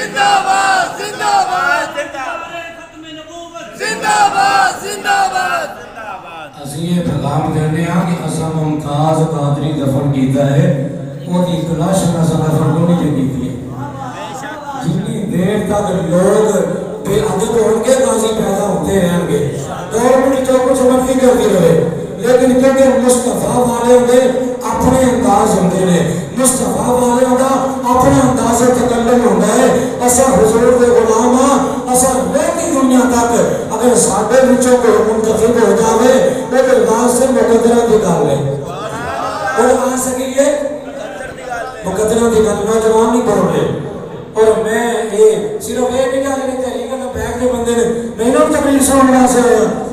زندہ باد زندہ باد زندہ باد زندہ باد اسی یہ پیغام دینے ہیں کہ اسا ممتاز قادری دفن کیتا ہے وہ دی کلاش میں اسا دفن کو نہیں کیتی ہے جتنی دیر تک لوگ بے عدد ہوں گے غازی پیدا ہوتے رہیں گے گورنمنٹ جو کچھ منفی کرتی رہے لیکن کیونکہ مصطفیٰ والے ہوئے اپنے انداز ہوندے نے مصطفیٰ والے ہوتا اپنے انداز تکلم ہوتا ہے اسا حضور دے غلام اسا رہتی دنیا تک اگر ساڑھے بچوں کو منتخب ہو جاوے وہ بلدان سے مقدرہ دی گال لے اور آ سکی یہ مقدرہ دی گال نوجوان نہیں پڑھ لے اور میں یہ صرف ایک نہیں کہا لیکن تحریک اللہ بیگ کے بندے نے میں نے تقریر سننا سے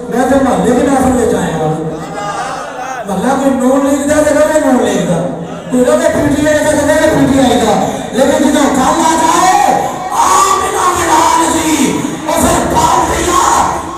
میں تو محلے بھی نافر لے جائیں گا محلہ کوئی نون لکھ دا تو میں نون لکھ دا کوئی لوگ پیٹی آئے گا تو میں پیٹی آئے گا لیکن جنہوں کام آ جائے آمینہ ملان جی اور پھر پاؤ دیا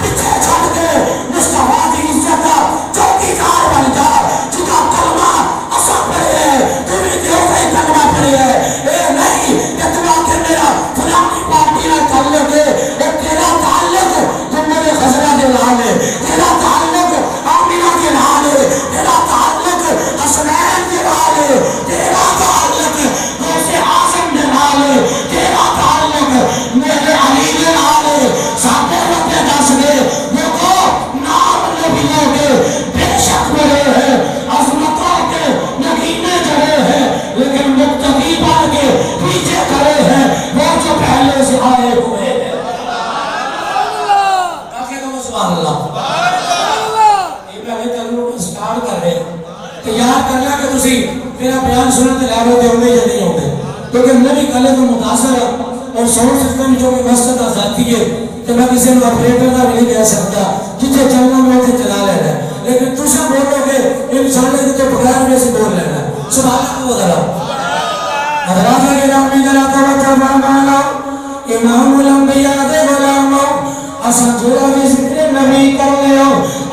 پیچھے چھڑ کے مصطفیٰ کی عزت چوکی دار بن جا جنہوں کلمہ اصلا پڑے ہے تمہیں دیو سے کلمہ پڑے ہے اے نہیں کہ تمہیں کہ میرا فلانی پارٹی نہ تعلق ہے اے تیرا تعلق تم میرے خزرہ کے لحال ہے تیرا تعلق آمینہ کے لحال ہے تیرا تعلق حسنین کے لحال ہے تیرا تعلق دوسرے آزم کے لحال ہے تیرا تعلق میرے علی کے لحال ہے ساتھے ربے دس گئے وہ کو نام نبیوں کے بے شک بڑے ہیں عظمتوں کے نگینے جڑے ہیں لیکن مقتدی بن کے پیچھے کھڑے ہیں وہ جو پہلے سے آئے ہوئے ہیں تاکہ تم سبحان اللہ سٹارٹ کر رہے تیار کرنا کہ تسی میرا بیان سنتے لے ہوتے ہوں گے یا نہیں ہوتے کیونکہ نبی کلے تو متاثر ہے اور ساؤنڈ سسٹم جو کہ مسجد آزادی ہے کہ میں کسی نے آپریٹر کا بھی نہیں کہہ سکتا جتنے چلنا میں اسے چلا لینا ہے لیکن تسا بولو گے انسان نے جتنے بغیر میں سے بول لینا ہے سبحان اللہ وہ ذرا حضرات کرام نے ذرا توجہ فرمانا امام الانبیاء دے غلام اساں جڑا بھی ذکر نبی کر لیا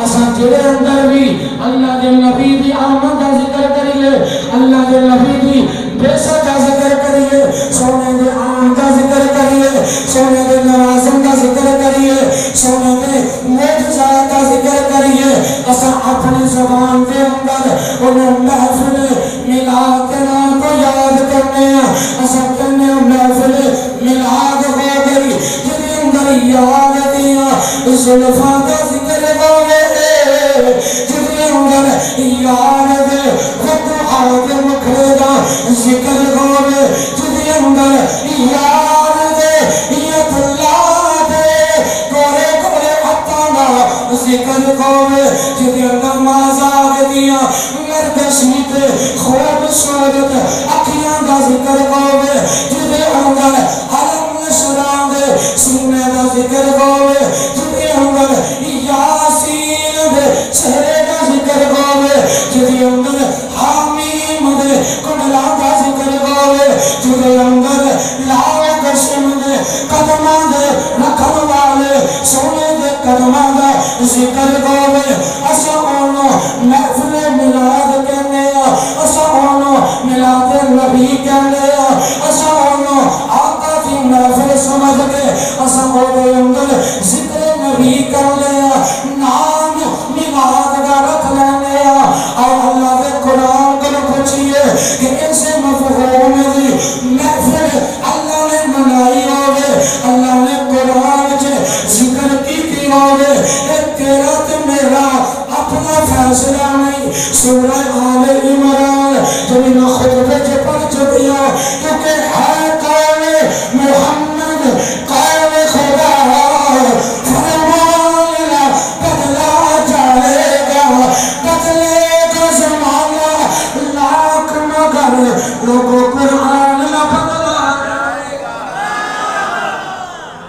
اساں جڑے اندر بھی اللہ کے نبی دی آمد کا ذکر کریے اللہ کے نبی دی بیسا کا ذکر کریے سونے دے آن کا ذکر کریے سونے دے نوازن کا ذکر کریے سونے دے معجزہ کا ذکر کریے اساں اپنی زبان دے اندر انہیں محفل ملاد کے نام کو یاد کرنے اساں کرنے محفل ملاد ہو گئی جنہیں اندر یاد دیا زلفاں کا ذکر ہوئے جنہیں اندر یاد دے خود آدم کھڑے گا ذکر ہوئے جنہیں اندر یاد دے ید اللہ دے گورے گورے اتانا ذکر ہوئے جنہیں اندر مازار دیا نرگشی دے خوبصورت اکھیاں کا ذکر ہوئے جنہیں اندر علم نشران دے سینے کا ذکر ہوئے جنہیں اندر یاسین دے چہرے کا ذکر ہوئے جنہیں اندر حامیم دے کملا کا ذکر ہوئے جنہیں اندر لاؤ گشم دے قدمہ دے رکھن والے سونے دے قدمہ دے ذکر ہوئے اسا انہوں محفل ملاد کہنے اسا انہوں ملاد نبی کہنے اسا انہوں آقا کی محفل سمجھ کے اسا انہوں اندر ذکر نبی کر لیا نام ملاد کا رکھ لینے اور اللہ کے قرآن کو پوچھئے کہ ان سے مفہوم دی محفل اللہ نے منائی ہوئے اللہ نے قرآن کے ذکر کی ہوئے تیرا تو میرا اپنا فیصلہ نہیں سورہ آل عمران جو میں خطبے کے پڑھ چکی ہوں کیونکہ ہے قول محمد قول خدا فرمانا بدلا جائے گا بدلے گا زمانہ لاکھ مگر لوگوں قرآن نہ بدلا جائے گا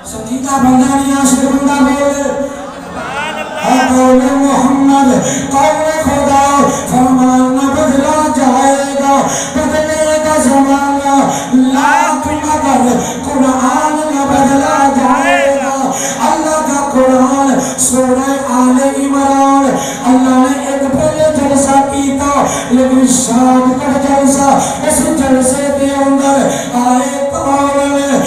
سنجیدہ بندہ نہیں عاشق بندہ بولے قول محمد قول خدا فرمانا بدلا جائے گا بدلے گا زمانہ لاکھ مگر قرآن نہ بدلا جائے گا اللہ کا قرآن سورہ آل عمران اللہ نے ایک پہلے جلسہ کیتا لیکن شاد کر جلسہ اس جلسے کے اندر آئے قول میں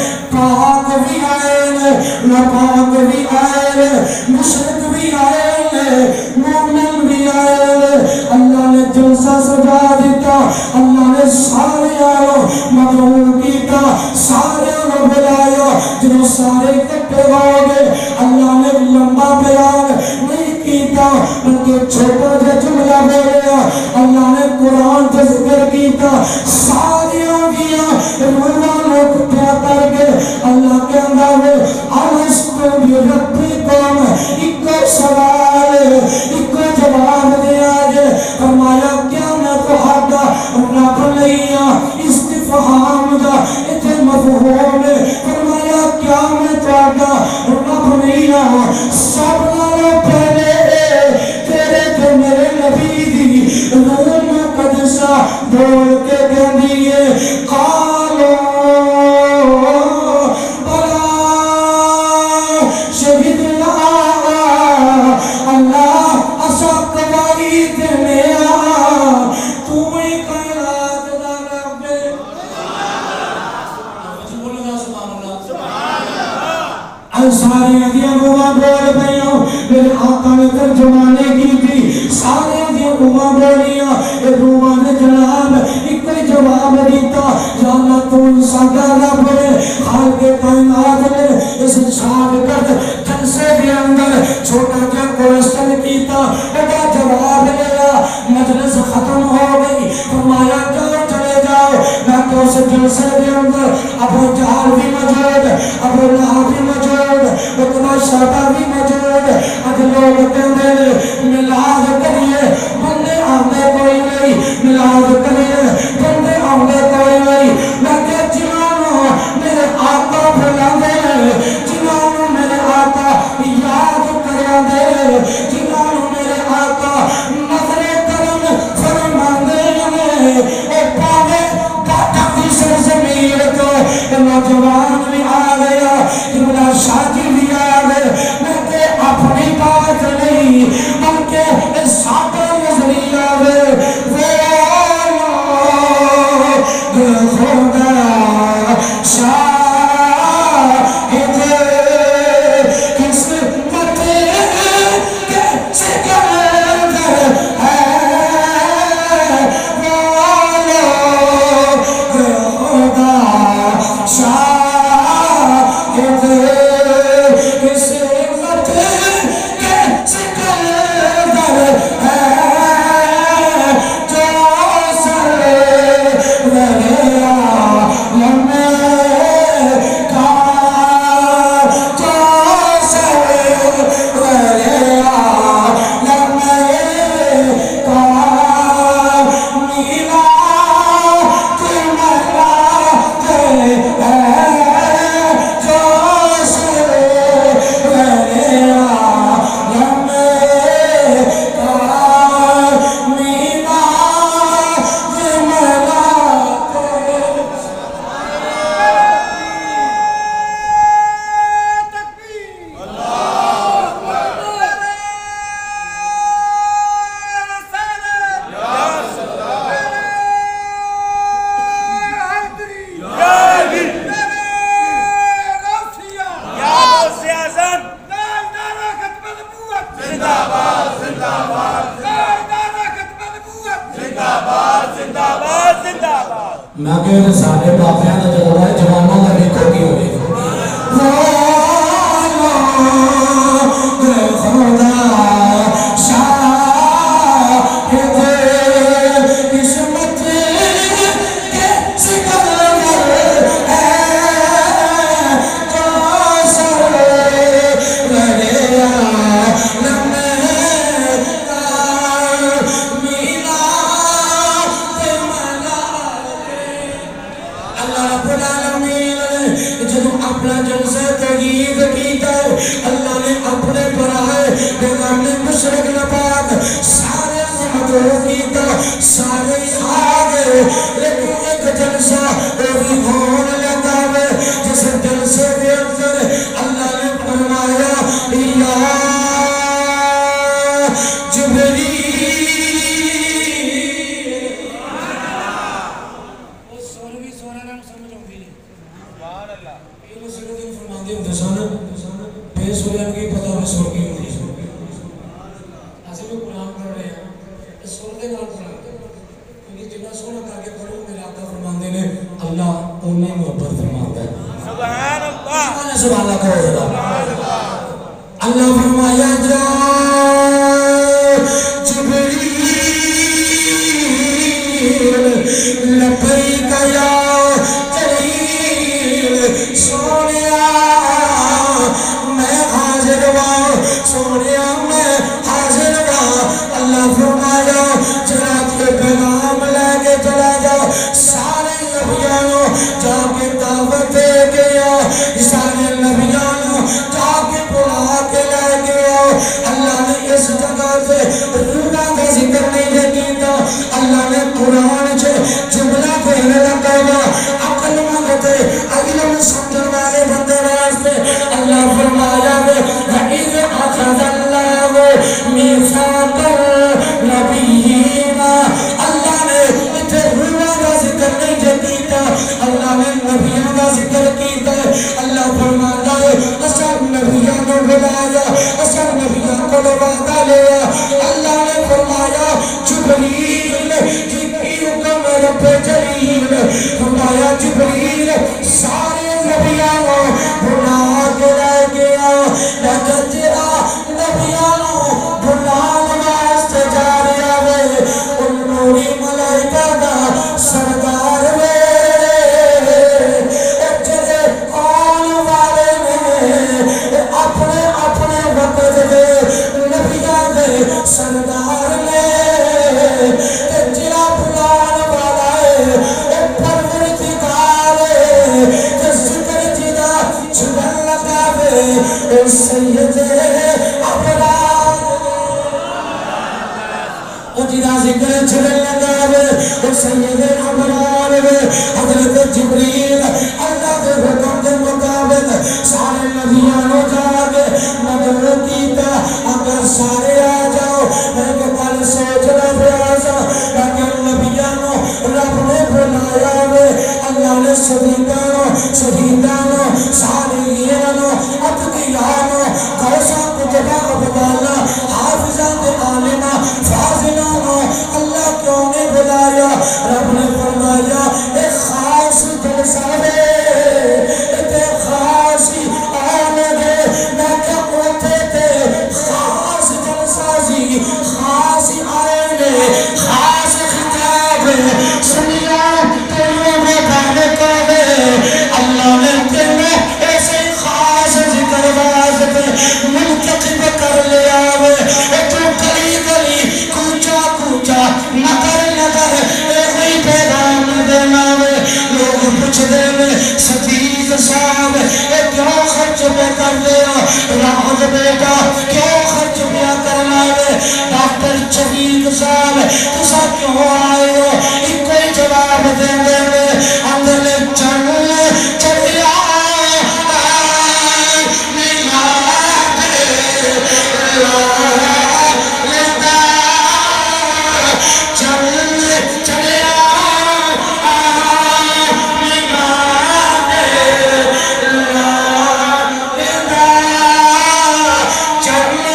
ناپاک بھی آئے، مشرک بھی آئے، مومن بھی آئے، اللہ نے جلسہ سجا دیتا، اللہ نے سارے آئے مدعو کیتا، سارے بلایا، جنہوں سارے کٹے ہوگے، اللہ نے لمبا بیان نہیں کیتا بلکہ چھوٹا جا جملہ بولیا، اللہ نے قرآن کا ذکر کیتا، ساریاں گیا روانوں کٹھا کر کے اللہ کے اندر آلستو بھی ربی کام ایک سوال ایک جواب دیا جے، فرمایا کیا میں تو آگا رب لیا استفہام دا اتنے مفہوم ہے، فرمایا کیا میں تو آگا رب لیا سب نالوں پہلے تیرے تو میرے نبی دی روم قدسہ بول کے گندیے قالو بلا شہدنا اللہ اسا قوائی دنیا تمہیں قیرات دا رب سارے دیا نوہ بول پہیوں میرے آقا نے ترجمانے کی تھی، سارے دیا نوہ بولیاں نوہ نے جناب ایک جواب دیتا، یا اللہ تو انسان کا رب ہے خالق کائنات نے اس شاگرد جلسے کے اندر چھوٹا کیا کوشچن کیتا، اگا جواب لیا، مجلس ختم ہو گئی، فرمایا جاؤ چلے جاؤ، میں تو اس جلسے کے اندر ابو جہل بھی موجود، ابو لہب بھی موجود، اتنا شہبہ بھی موجود، اج لوگ کہنے ملاد کریے بندے آنے کوئی نہیں، ملاد کریے بندے آنے کوئی نہیں، میں کہ جنہوں میرے آقا بھلا دے، جنہوں میرے آقا یاد کرا دے، جنہوں میرے آقا نظر کرم فرما دے، اے پاوے باٹا کی سرزمین کو نوجوان بھی آ گیا، جملہ شاکی بھی آ گئے، میں کہ اپنی بات نہیں بلکہ ساتھ نظریہ میں خدا شاہد قسمت کے سکندر ہے، خدا شاہد قسمت کے سکندر ہے، جو سر رہا میں کہ سارے باپیاں کا جلوہ ہے جوانوں کا بھی کوئی ہوئی خدا شاہد قسمت کے سکندر ہے، جو سر رہے عالم اپنا جلسہ تغییر کیتا ہے، اللہ نے اپنے برائے پیغام مشرق نبات سارے مدعو کیتا، سارے آگے، لیکن ایک جلسہ وہی ہونے لگا ہے جس جلسے کے اندر اللہ نے فرمایا یا جبریل، وہ سولہویں سورہ نام سمجھ ہوگی یہ مسئلہ دن فرماندے ہوتے سن بے سوریان کی پتہ ہمیں سور کی ہوتی ہے ایسے بھی قرآن پڑھ رہے ہیں سور کے نال پڑھا کیونکہ جنہ سونا کر کے پڑھو میرے آقا فرماندے نے اللہ انہیں محبت فرماتا ہے سبحان اللہ سبحان اللہ کہو ذرا اللہ فرمایا جا جبریل لبیک یا جلیل سونیا میں حاضر ہوں سونیا میں حاضر ہوں اللہ فرمایا جا کے پیغام لے کے چلا جاؤ سارے نبیانوں جا کے دعوت دے گیا سارے نبیانوں جا کے بلا کے لے گیا اللہ نے اس جگہ سے روحہ کا ذکر نہیں کیتا اللہ نے قرآن سے جملہ کہنے لگا عقل مانگتے علم سمجھن والے بندے واسطے اللہ فرمایا وَإِذْ أَخَذَ اللَّهُ مِيثَاقَ النَّبِيِّينَ اللہ نے اتنے روحہ کا ذکر نہیں کیتا اللہ نے نبیوں کا ذکر کیتا اللہ فرماتا ہے اسب نبیوں کو بلایا اسب نبیوں کو وعدہ لیا اللہ نے فرمایا جبریل جبریل حکم رب جلیل فرمایا جبریل سارے نبیوں کو بلا کے لے گیا لیکن جرا نبیوں کو بلان واسطے جا رہا ہے ان نوری ملائکہ دا سردار ہے جڑے آن والے نے اپنے اپنے وقت دے نبیوں دے سردار نے جڑا بلان والا ہے پروردگار ہے ذکر جدا چھڑن لگا ہے سید ابرار جدا ذکر چھڑن لگا ہے سید ابرار حضرت جبریل اللہ کے حکم کے مطابق سارے نبیانوں جا کے مدد کیتا اگر سارے آ جاؤ میں کہ کل سوچنا پیاسا لیکن نبیانوں رب نے بلایا ہوئے اللہ نے شہیدانوں صالحینوں اتقیانوں غوثاں کتبہ عبداللہ حافظان عالمہ فاضلانوں اللہ کیوں نے بلایا رب نے فرمایا ایک خاص جلسہ ہے ایک خاصی آمد ہے میں کیا ہوتے تھے خاص جلسہ سی خاصی آئینے خاص خطاب ہے سنیا تیروں میں بہنے کا ہے اللہ نے تیرے ایسے خاص ذکر واسطے منتقب کر لیا ہے تو گلی گلی کوچا کوچا نگر نگر ایک پیغام دینا ہے لوگ پوچھ دے میں صدیق صاحب کیوں خرچ پہ کر دیا راحت بیٹا کیوں خرچ پہ کرنا ہے ڈاکٹر شفیق صاحب تسا کیوں آئے ہو کوئی جواب دے دے اندر چل چلیا چل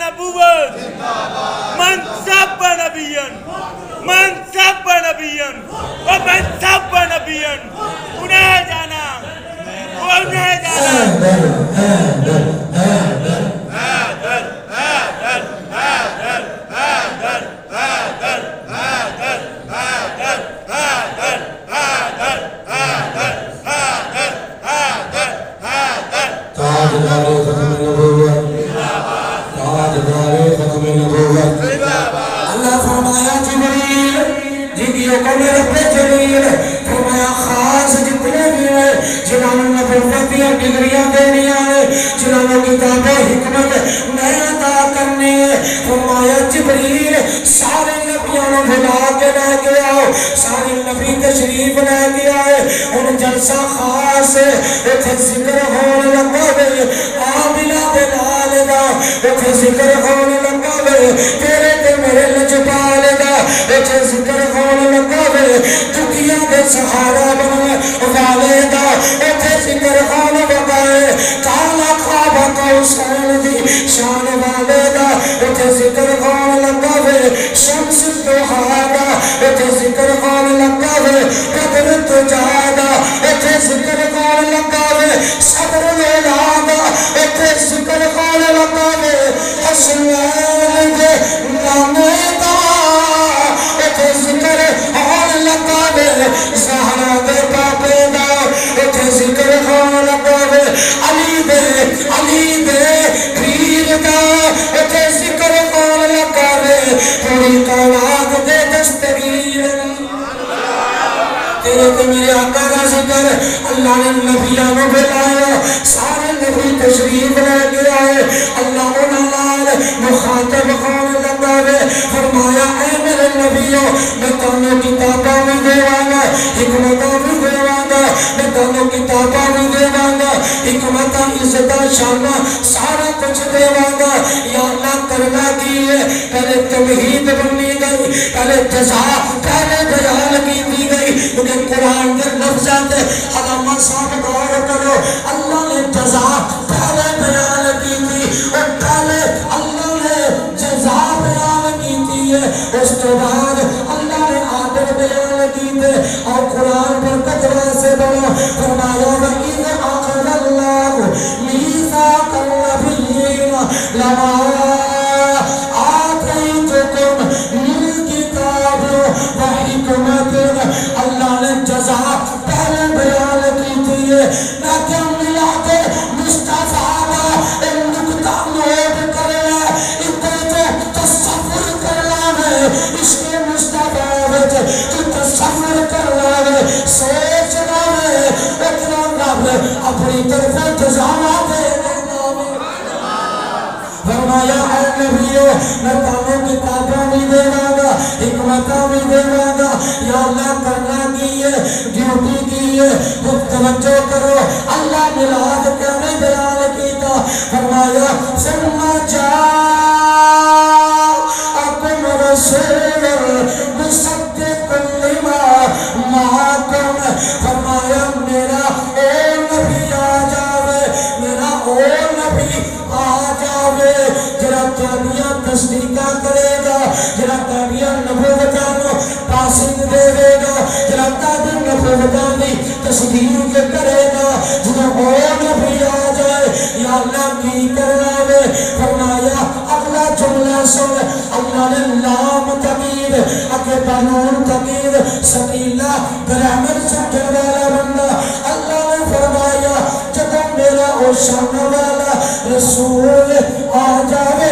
نبوت من سب نبیًا من سب نبیًا ومن سب نبیًا انہیں جانا انہیں جانا اللہ فرمایا جبریل جی کو میرے پہ جلیل فرمایا خاص جتنے بھی ہیں جنہوں نے نبوتیاں ڈگریاں دینی ہیں جنہوں نے کتاب حکمت میں عطا کرنی ہے فرمایا جبریل سارے نبیوں نے بھلا کے لے گیا سارے نبی تشریف لے گیا ہے ان جلسہ خاص اتھے ذکر ہونے لگا دے آمینہ بلال دا اتھے ذکر ہونے لگا دے تیرے تے میرے لجپال دا اتھے ذکر ہونے لگا دے دکھیا دے سہارا بنوے والے دا اتھے ذکر ہونے لگا ہے تالا خوابہ کا حسین دی شان والے دا اتھے ذکر ہونے لگا دے شمس دوہادا اتھے ذکر ہونے لگا دے قدر تجادا اتھے ذکر ہونے لگا دے صبر ویلادا اتھے ذکر ہونے لگا دے حسنین دے نامے دا اتھے ذکر ہونے لگا دے زہرہ دے پاپے دا اتھے ذکر ہونے لگا دے علی دے پیر دا اتھے ذکر ہونے لگا دے پوری کائنات دے دستگیر تیرے تے میرے آقا کا ذکر اللہ نے نبیانوں بلایا سارے نبی تشریف لے گیا ہے اللہ انہال مخاطب ہونے لگا ہے فرمایا اے میرے نبیوں میں تانوں کتاباں بھی دیوانا حکمتاں بھی دیوانا میں تانوں کتاباں بھی دیوانا حکمتاں عزتاں شانہ سارا کچھ دیوانا یا اللہ کرنا کی ہے پہلے تمہید بنی گئی پہلے جزا پہلے بیان کی دی گئی کیونکہ قرآن کے لفظات علامہ صاحب غور کرو اللہ نے جزا پہلے بیان کی تھی اور پہلے اللہ نے جزا بیان کی تھی اس کے بعد اللہ نے عادل بیان کی تھی اور قرآن پر قدرہ سے بڑھا فرمایا وَإِذْ أَخَذَ اللَّهُ مِيثَاقَ النَّبِيِّينَ لَمَا آتَيْتُكُم مِّنْ كِتَابٍ وَحِكْمَةٍ اللہ نے جزا پہلے بیان کی تھی لیکن ملاد مصطفیٰ کا ایک نکتہ نوٹ کرنا اتنے تو تصور کرنا ہے اس کے مصطفیٰ وچ تو تصور کرنا ہے سوچنا ہے اتنا رب اپنی طرف جزانا دے فرمایا اے نبیو میں تانوں کتابوں بھی دے گا حکمتوں بھی دے گا یا اللہ کرنا کی ہے ڈیوٹی کی ہے توجہ کرو اللہ ملاد کہنے بیان کیتا فرمایا ثم جاءکم رسول مصدق لما معکم فرمایا میرا اے نبی آ جاوے میرا او نبی آ جاوے جرا تابیاں تصدیقہ کرے گا جرا تابیاں نبوتانو پاسنگ دے گا جرا تابیاں نبوتانی تصدیق کرے گا جنہوں اور نبی آ جائے یا اللہ کی کرنا ہے فرمایا اگلا جملہ سن اللہ نے لام تقید اکے بانون تقید سکیلہ گرامر سکر والا بندہ اللہ نے فرمایا جب میرا او شان والا رسول آ جاوے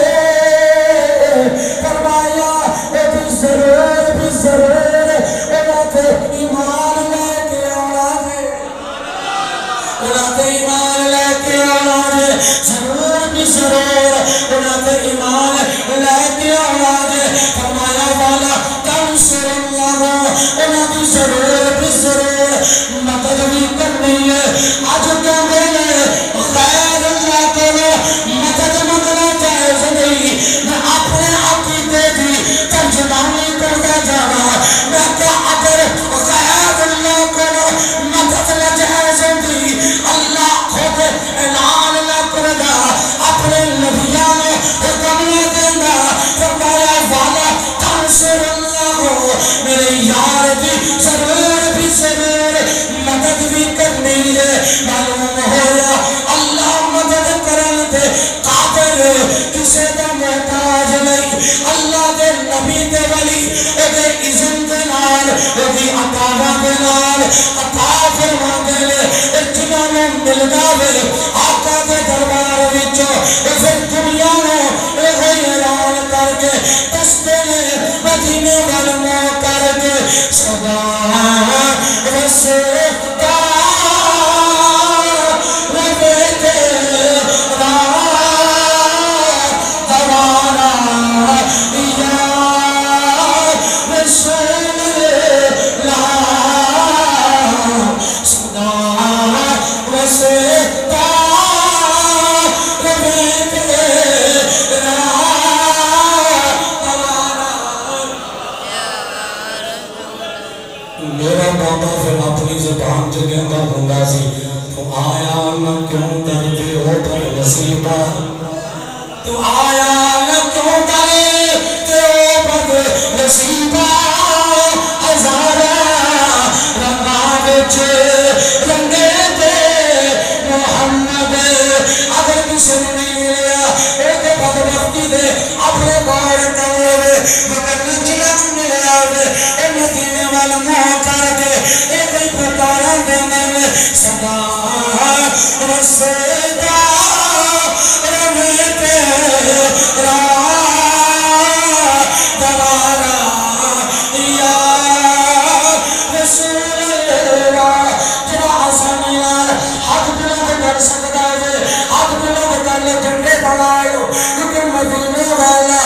فرمایا بھی ضرور اولاد ایمان لے کے آنا ہے اولاد ایمان لے کے آنا ہے ضرور بھی ضرور اولاد ایمان لے کے آنا ہے فرمایا والا تنصر اللہ اولاد ضرور بھی ضرور مدد بھی کرنی ہے آج کیا میں خیر اللہ کرو مدد مدنا جائز نہیں میں اپنے عقیدے دی ترجمانی کرتا جانا میں کیا اگر خیر اللہ کرو مدد نہ جائز نہیں اللہ خود اعلان نہ کردا اپنے نبیان حکم تو آیا کیوں کرے کہ بد نصیبہ ہزارہ رنگا وچ رنگے دے محمد اگر کسی نے نہیں ملیا ایک بدبختی دے اپنے بار کرے مگر نچلا ملیا اے مدینے والا منہ کر کے ایک ہی پکارا دینے میں صدا رسیدہ رمیتے دوارا یا رسول اللہ جڑا آسانیاں حق بلند کر سکتا ہے حق بلند کر لے جھنڈے بڑھائے کیونکہ مدینے والا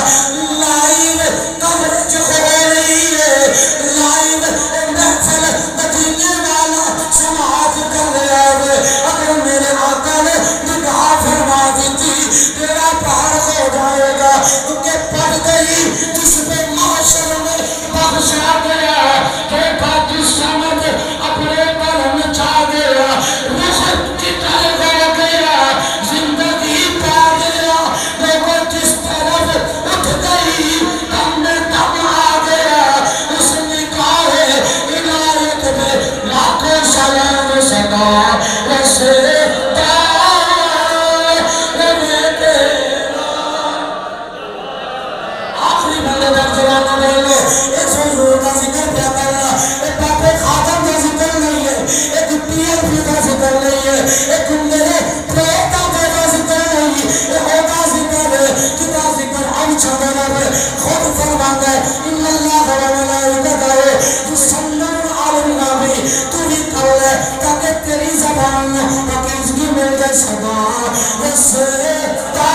لائن کوریج ہو رہی ہے لائن محفل مدینے والا سماعت کر رہا ہے اگر میرے آقا نے نگاہ فرما دی تھی تیرا پار ہو جائے گا کیونکہ پڑھ گئی جس پہ معاشر میں بخشا گیا دیکھا جس سمجھ اپنے قلم چھا گیا رخ کی طرف ہو گیا زندگی پا گیا دیکھو جس طرف اٹھ گئی دم میں دم آ گیا اس نکاح عنایت میں لاکھوں سلام صدا رسیدہ آخری بندے تک جوانا بولو ایک سو حضور کا ذکر کیا کرنا ایک پاپے خاتم کا ذکر نہیں ہے ایک TLP کا ذکر نہیں ہے ایک میرے پریتا کا ذکر نہیں ایک ہوتا ذکر ہے جتا ذکر ہم چھانا ہے خود فرماتا ہے ان اللہ و ملائکتہ یصلون علی النبی تو بھی کر لے تاکہ تیری زبان میں پاکیزگی مل جائے صدا رسیدہ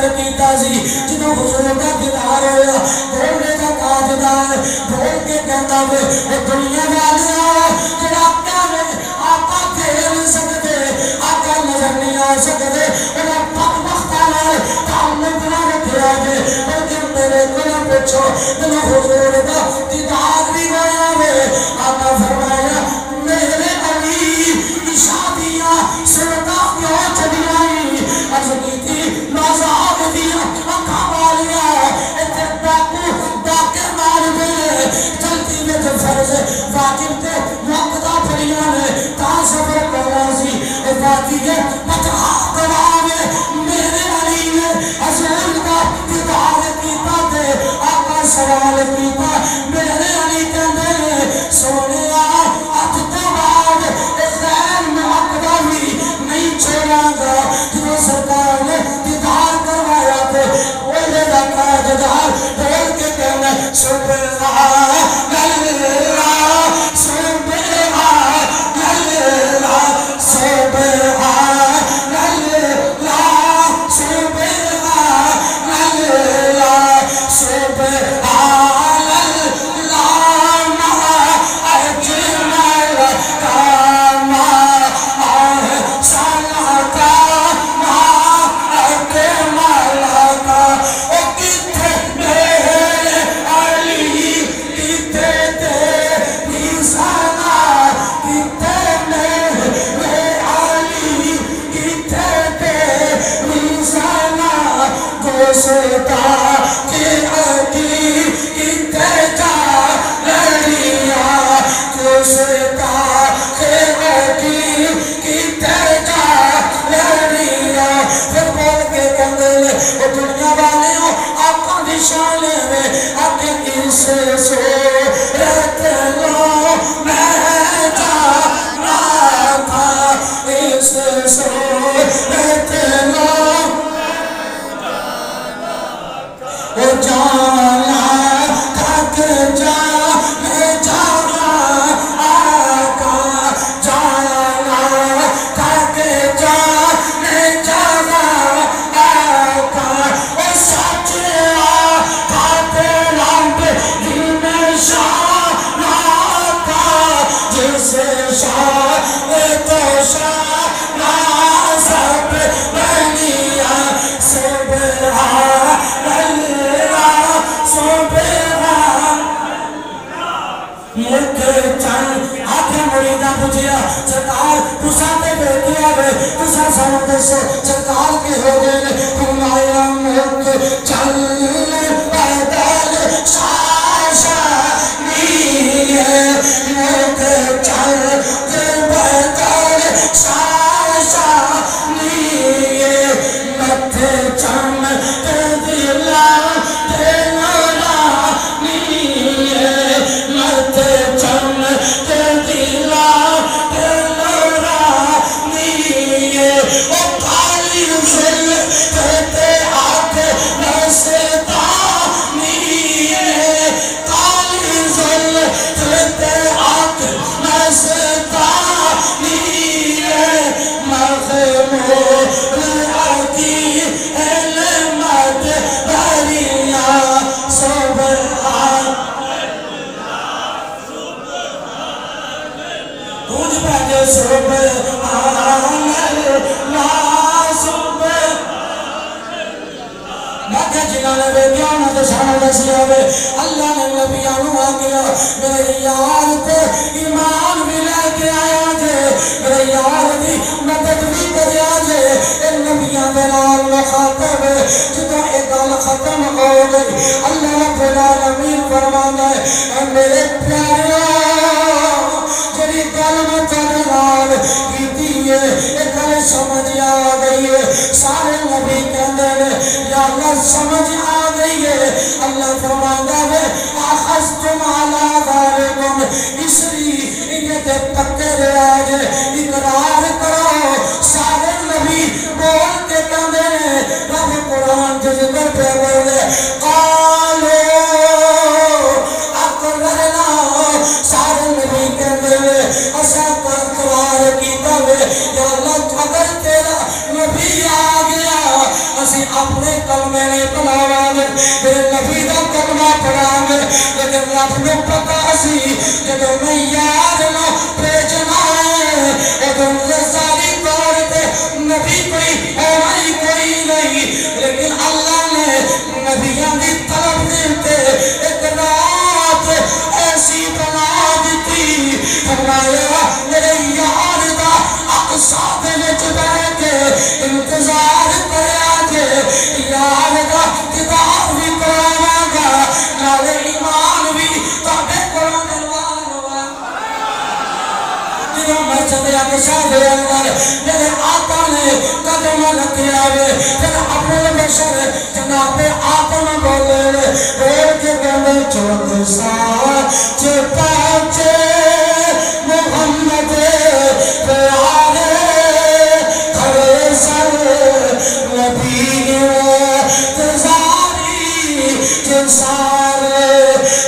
جنہوں حضور کا دیدار ہویا بولنے کا تاجدار بول کے کہتا ہوئے اے دنیا والیا جڑا کہنے آقا کھیل نہیں سکتے آقا نظر نہیں آ سکتے انہیں پک بختانا ہے تعلق نہ رکھے آگے بلکہ میرے گناہ پوچھو جنہوں حضور کا دیدار بھی گیا ہوئے آقا فرمایا میرے علی شادیاں سرطا کیوں چلی آئی عرض کی تھی نازاب دیا اکھاوالیاں اتنے ڈاکے مار گئے جلدی میں تو فرض واجب تے وقتہ پڑیاں نے تا سفر کرنا سی واقعی کے پتہ گواہ میرے علی نے حضور کا دیدار کیتا تے آقا سوال کیتا میرے علی کہندے سونے ہاتھ تو بعد غیر معقدہ بھی نہیں چھوڑا گا جو سرکار نے دیدار کروایا تھے وہی رکھا دیدار بول کے کہنا سبحان اللہ سبحان اللہ سبحان اللہ سبحان اللہ سبحان اللہ ما اجمل کاما سالتا ما اکمل کا او کتے میرے علی کتے تیری سانا کتے میرے علی کتے تیری سانا گوشتا کی عقی کتے جا لڑیا گوشتا کی عقی کتے جا جناب تسا سانو دسو سرکار کے ہو گئے فرمایا ملک چل پیدل شاشنی ملک چل پیدل شاشنی متھے چم دلا اللہ نے نبیانو آگیا میرے یار تے ایمان بھی لے کے آیا جے میرے یار دی مدد بھی کریا جے ان نبیان دے نال مخاطب جدو ایک گل ختم ہو گئی اللہ رب العالمین فرمانا ہے اے میرے پیارے جڑی گل میں تیرے نال کیتی ہے ایک گل سمجھ آ گئی ہے سارے نبی کہندے نے یا اللہ سمجھ آ گئی ہے اللہ فرماتا ہے اخذتم علی ذالکم اسری انہیں تے پکے راج اقرار کرو سارے نبی بول کے کہندے نے رب قرآن جو ذکر پہ بولے قالو اقررنا سارے نبی کہندے نے اسا اقرار کیتا ہے یا اللہ اگر تیرا نبی آ گیا اسی اپنے کلمے نہیں پڑھاواں گے میرے نبی دا کلمہ پڑھاں گے لیکن رب نوں پتہ سی جدوں میں یاد نہ بھیجنا ہے ادوں ظاہری طور تے نبی کوئی ہونا ہی کوئی نہیں لیکن اللہ نے نبیاں دی طرف دے ایک رات ایسی بنا دیتی فرمایا میرے یار دا اقصا دے وچ بیٹھ کے انتظار کریا جے یار دا دیدار بھی کراواں گا نالے ایمان بھی تہاڈے کولوں دلوانا جدوں میں چلیا اقصا دے اندر میرے آقا نے قدم رکھیا وے پھر اپنے بشر جناب آدم بولے بول کے کہندے چوک ساتھ پہنچے محمد پیارے کھڑے سر نبی انتظاری جنسارے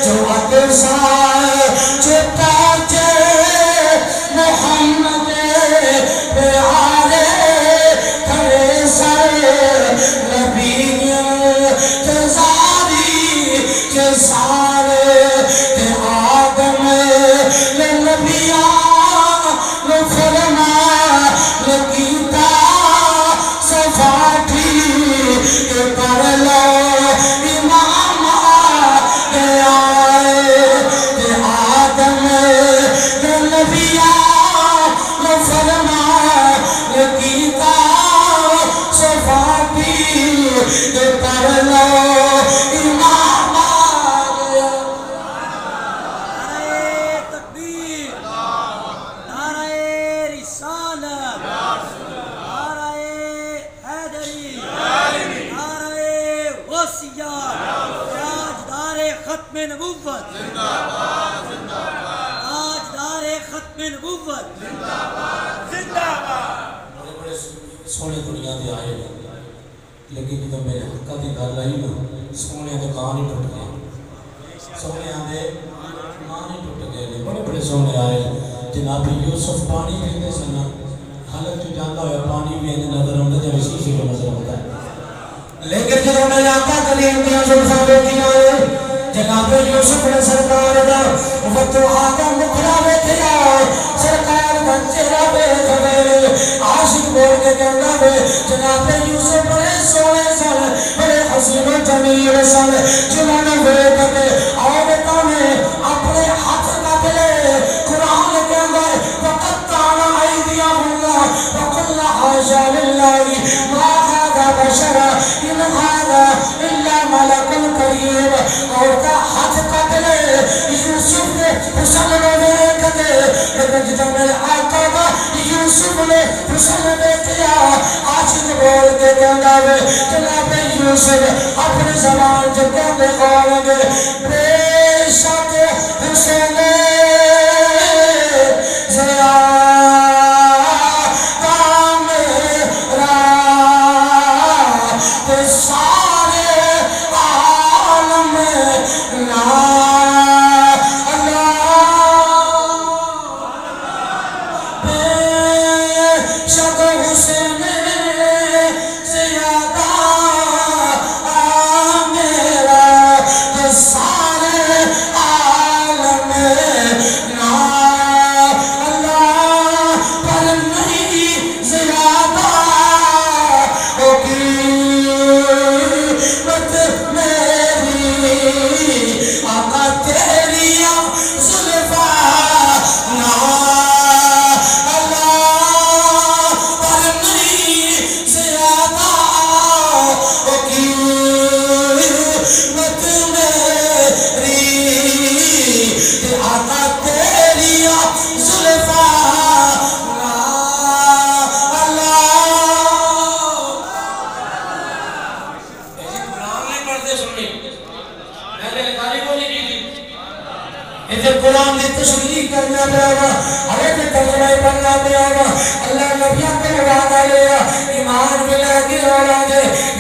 جو اقصار جو پہنچے محمد پیارے کھڑے سر نبی انتظاری جنسارے تے آدم لنبیان لفرما لکیتا صفاتی کہ کر لو امام دے آئے تے آدم لنبیان لفرما لکیتا صفاتی کہ کر لو امام نبوت زندہ باد زندہ باد تاجدار ختم نبوت زندہ باد زندہ باد بڑے سونے دنیا دے آئے لیکن جب میرے حقہ دی گل آئی نا سونے دے کان ہی ٹوٹ گئے سونے دے کان ہی ٹوٹ گئے بڑے بڑے سونے آئے جناب یوسف پانی پیندے سن حالت جو جاندا ہویا پانی پیندے نظر آوندا تے شیشے کو نظر آوندا ہے لیکن جب میں آقا کلیم دی زلفاں ویکھیاں جناب یوسف نے سرکار دا فتوحا دا مکھڑا ویکھیا سرکار دا چہرہ ویکھے عاشق بول کے کہندا وے جناب یوسف بڑے سونے سن بڑے حسین و جمیل سن جنہاں نے ویکھ کے عورتاں نے اپنے ہاتھ کٹ لے قرآن کہندا ہے وقت تانا ایدیاں ہوگا وقلنا حاشا للہ ما هذا بشر ان هذا الا ملک کریم. اور کا ہاتھ قتل یوسف نے حسن نو دیکھ دے لیکن جب میرے آقا کا یوسف نے حسن دیکھیا عاشق بول کے کہندا وے جناب یوسف اپنی زبان سے کہندے کھول گے بے شک حسین قرآن کی تشریح کرنا پڑا گا ہر ایک ترجمہ پڑھنا پڑا گا. اللہ نبیوں کو وعدہ لیا ایمان بھی لے کے اولاد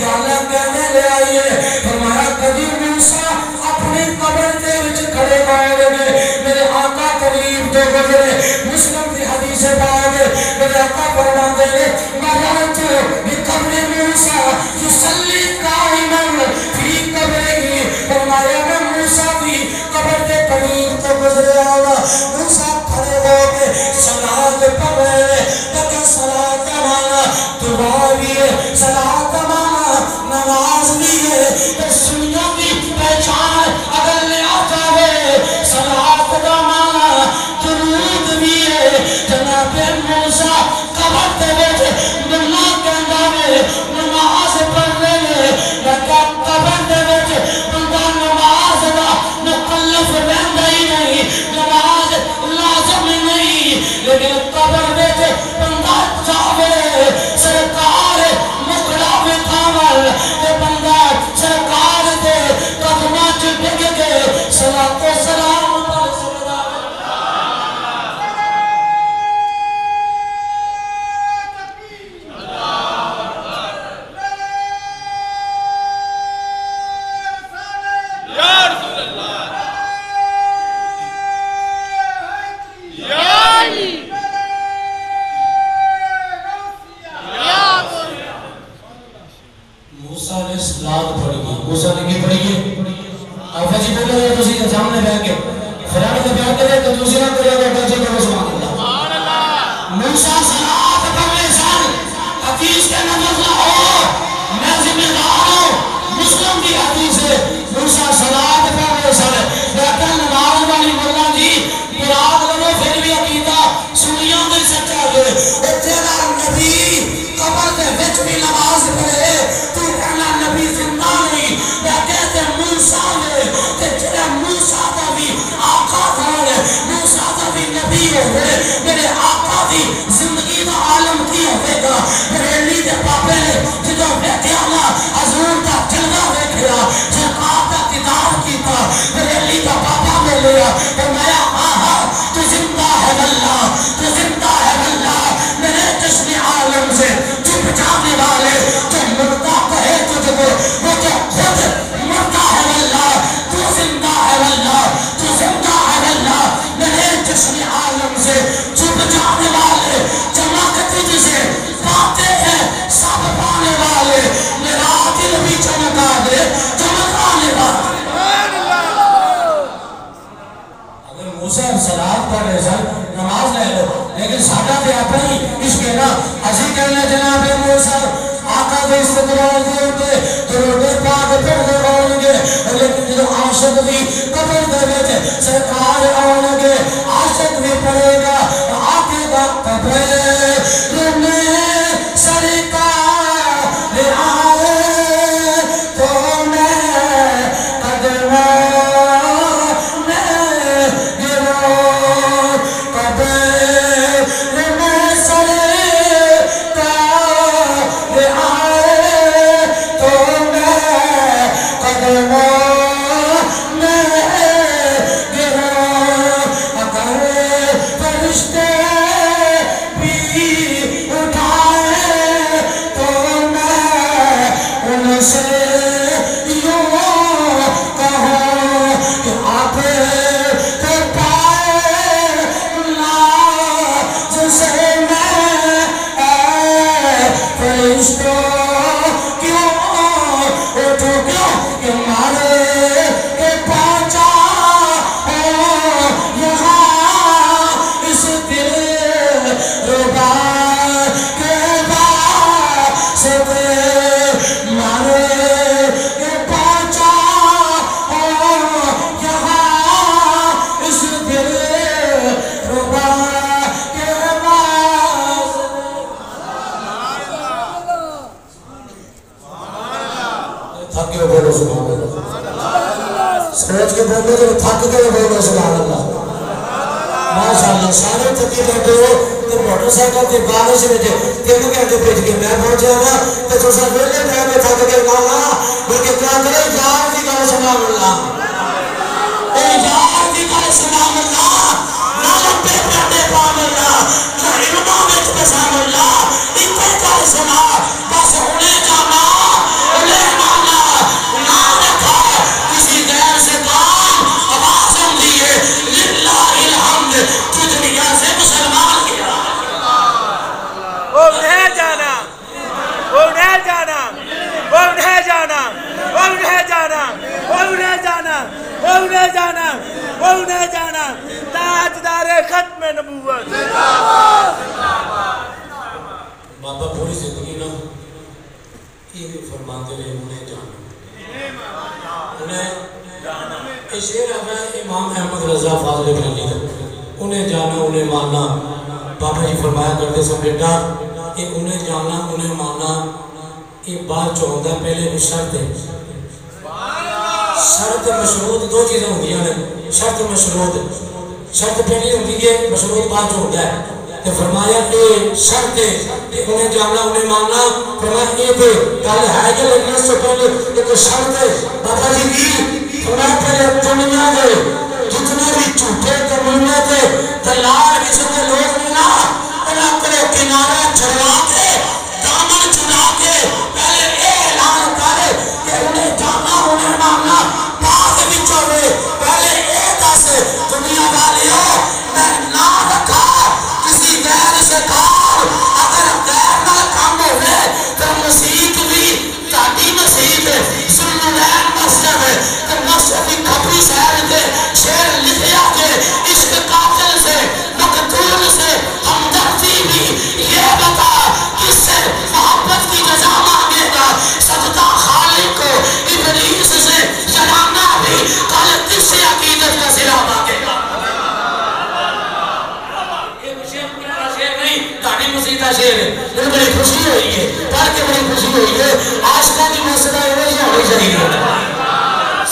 یا اللہ کہنے لے آئیے فرمایا کبھی موسیٰ اپنی قبر کے وچ کھڑے ہوئے لگے میرے آقا قریب تو گزرے مسلم کی حدیث پاک میرے آقا فرماتے ہیں مرات بقبر موسیٰ یصلی قائما فی قبرہ فرمایا میں موسیٰ کی قبر کے قریب تو گزرے آگا موسیٰ کھڑے ہو کے صلاة پڑھ رہے لیکن صلاة کا معنی دعا بھی ہے صلاة کا معنی نماز بھی ہے تو سنیوں کی پہچان اگر لے آتا ہے صلاة کا معنی درود بھی ہے. جناب موسیٰ قبر دے بیٹھے ملا کہندا ہے نماز پڑھ رہے لیکن قبر دے بیٹھے بندہ نماز دا مکلف رہندا ہی نہیں نماز لازم نہیں لیکن قبر بیٹھے بندہ چاہے سرکار مکڑا بکھاول تے بندہ سرکار دے قدماں چ ڈگ کے صلاۃ و سلام پر سجدہ موسیٰ نے صلاۃ پڑھی گئی. موسیٰ نے کی پڑھی گئی آفا جی بولے گا تسی کے سامنے بیٹھ کے فرامت بیان کرے تو دوسری نہ کرے گا بچے کو سبحان اللہ. موسیٰ صلاۃ پڑھنے سن حدیث کے نمبر لاؤ میں ذمہ دار ہوں مسلم کی حدیث ہے موسیٰ صلاۃ پڑھنے سن لیکن نماز والی مولا جی مراد لگو پھر بھی عقیدہ سنیوں دے سچا ہے او تیرا نبی قبر دے وچ بھی نماز پڑھے تو کہنا نبی زندہ نہیں یا کہتے موسیٰ نے تے جڑا موسیٰ دا بھی آقا تھا موسیٰ دا بھی نبی ہوئے میرے آقا دی زندگی دا عالم کی ہوئے گا میرے علی دے پاپے نے جدو بیٹھیا نا حضور دا جلوہ دیکھیا سرکار دا دیدار کیتا میرے علی دا پاپا میں لیا فرمایا ہاں تو زندہ ہے اللہ تو زندہ ہے اللہ میرے جشن عالم سے چپ جانے والے جو مردہ کہے تجھ کو وہ تو خود مردہ ہے اللہ تو زندہ ہے اللہ تو زندہ ہے اللہ میرے جشن عالم سے چپ جانے والے چمکتے جسے پاتے ہیں سب پانے والے میرا دل بھی چمکا دے چمکانے والے. اگر موسیٰ صلاۃ پڑھ رہے سن نماز لے لو لیکن ساڈا تے اپنا ہی عشق ہے نا اسی کہنے جناب موسیٰ آقا دے استقبال دے اوتے درود پاک پڑھدے ہون گے لیکن جدو عاشق بھی قبر دے وچ سرکار آن گے عاشق بھی پڑھے گا آقے دا قبر میں سر فرشتوں کیوں اٹھو کیوں کہ مارے کہ پہنچا یہاں اس دل ربا کے واسطے مارے کہ پہنچا یہاں اس دل ربا کے واسطے تھک کے بولو سبحان اللہ سوچ کے بولو تو تھک کے بولو سبحان اللہ ماشاءاللہ سارے تھکی بیٹھے ہو تو موٹر سائیکل کے بارش میں 3 گھنٹے بھیج کے میں پہنچا گا تو تسا ویلے بیٹھ کے تھک کے نہ بلکہ کیا کرے یار دی گل سبحان اللہ اے یار دی گل سبحان اللہ نہ لمبے پیاڈے پاون اللہ نہ علماء وچ پسند اللہ ایتھے گل سنا بس ہنے جانا ہنے مانا نہ رکھا کسی غیر سے کام آواز ہوندی ہے للہ الحمد تو دنیا سے مسلمان کیا انہیں جانا انہیں جانا انہیں جانا انہیں جانا انہیں جانا انہیں جانا انہیں جانا تاجدار ختم نبوت بابا پوری زندگی نا یہ فرماتے رہے انہیں جانا انہیں یہ شعر ہے امام احمد رضا فاضل بن علی انہیں جانا انہیں ماننا بابا جی فرمایا کرتے سب بیٹا یہ انہیں جانا انہیں ماننا یہ بات جو ہوتا ہے پہلے بھی شرط ہے شرط مشروط 2 چیزیں ہوتی ہیں شرط مشروط شرط پہلی ہوتی ہے مشروط بات جو ہوتا ہے تو فرمایا کہ شرط ہے کہ انہیں جانا انہیں ماننا فرمایا یہ کہ کل ہے کہ لیکن اس سے پہلے ایک شرط ہے بابا جی کی فرمایا پہلے دنیا دے جتنے بھی جھوٹے کمینے تھے دلال قسم کے لوگ ملا انہیں اپنے کنارے چھڑوا کے دامن چھڑا کے پہلے اعلان کرے کہ انہیں جانا انہیں ماننا بعد بھی چوڑے پہلے دس دنیا والیوں میں نہ رکھا کسی غیر سے کام اگر غیر نہ کام ہوئے تو مسیح بھی تاڑی مسیح سننین مسجد تو مسجد کی کھپری سہر دے شیر لکھیا کے عشق قاتل سے مقتول سے ہمدردی بھی یہ بتا کس سے محبت کی جزا مانگے گا سجدہ خالق کو ابلیس سے جلانا بھی کل کس سے عقیدت کا صلح مانگے گا یہ شیر پورا شیر نہیں تاڑی مسیح کا شیر ہے یہ بڑی خوشی ہوئی ہے پڑھ کے بڑی خوشی ہوئی ہے عاشقوں کی مسجدہ یہ ہونی چاہیے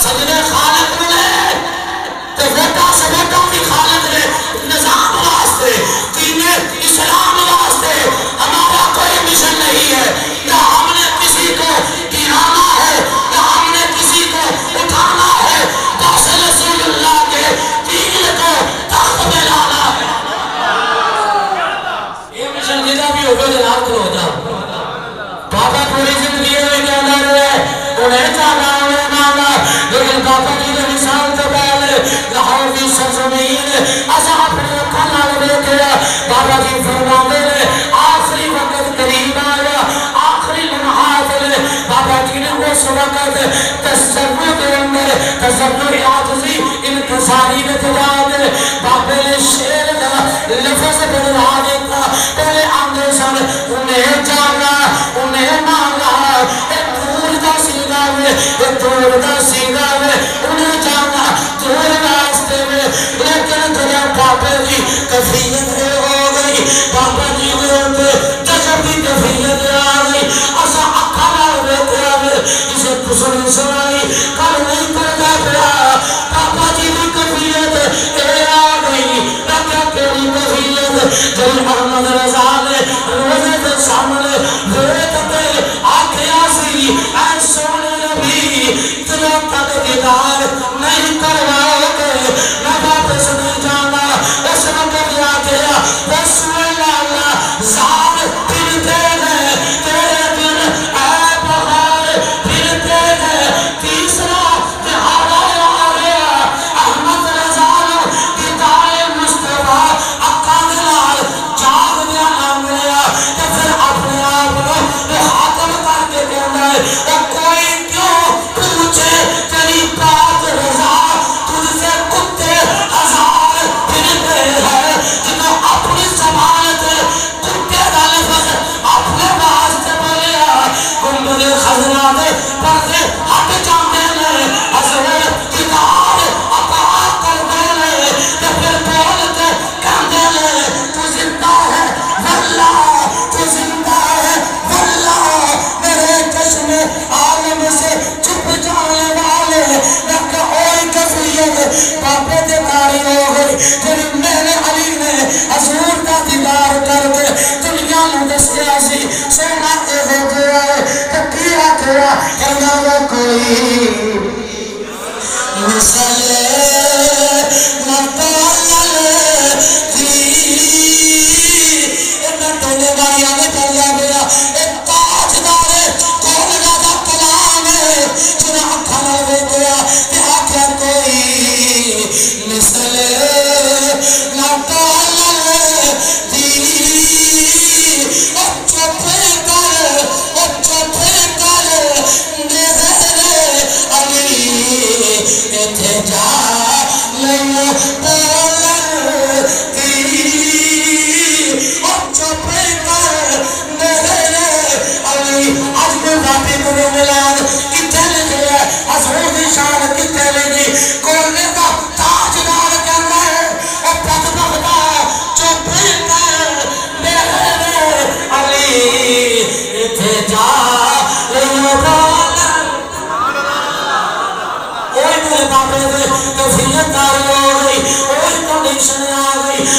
سجدہ خالق ملے تو ووٹا سے ووٹوں کی خالق ہے نظام واسطے دین اسلام واسطے ہمارا کوئی مشن نہیں ہے نہ ہم نے کسی کو گرانا ہے نہ ہم نے کسی کو اٹھانا ہے بس رسول اللہ کے دین کو تخت پہ لانا ہے یہ مشن جدا بھی ہوگا جناب کو ہوتا بابا پوری زندگی میں کیا اندر ہے انہیں جانا انہیں مانا لیکن بابا جی نے مثال تو پہلے لاہور کی سرزمین اصحاب نے کھانا لے گیا بابا جی فرماتے ہیں آخری وقت قریب آیا آخری لمحات میں بابا جی نے اس وقت تصور کے اندر تصور عاجزی انکساری میں تجا دے بابے نے شیر کا لفظ بڑھا دیتا پہلے آندے سن انہیں جانا انہیں مانا دور دا سینہ میں دور دا سینہ میں انہیں جانا دور راستے میں لیکن تجا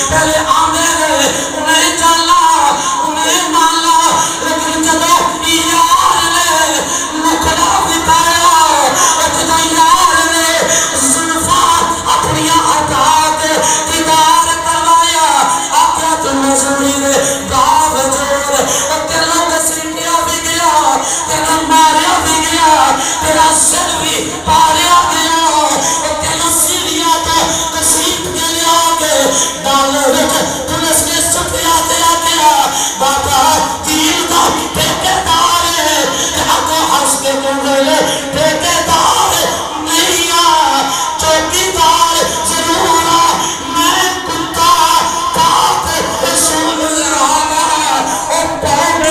پہلے آنے گئے انہیں جانا انہیں مانا لیکن جب یار نے نکلا بتایا جب یار نے زلفا اپنی ہٹا کے دیدار کروایا آقا تو مزوری نے باوجود تیروں کا سینٹیا بھی گیا تیرا ماریا بھی گیا تیرا سر بھی پاریا گیا تیرا سیڑھیا تو کسیٹ کے لیا کے ڈالے پولیس نے سٹیا دیا گیا بابا تیر کا ٹھیکے دار ہے آقا ہنس کے کنڈے ٹھیکے دار نہیں چوکی دار ضرور میں کتا پاک رسول اللہ اور پاؤں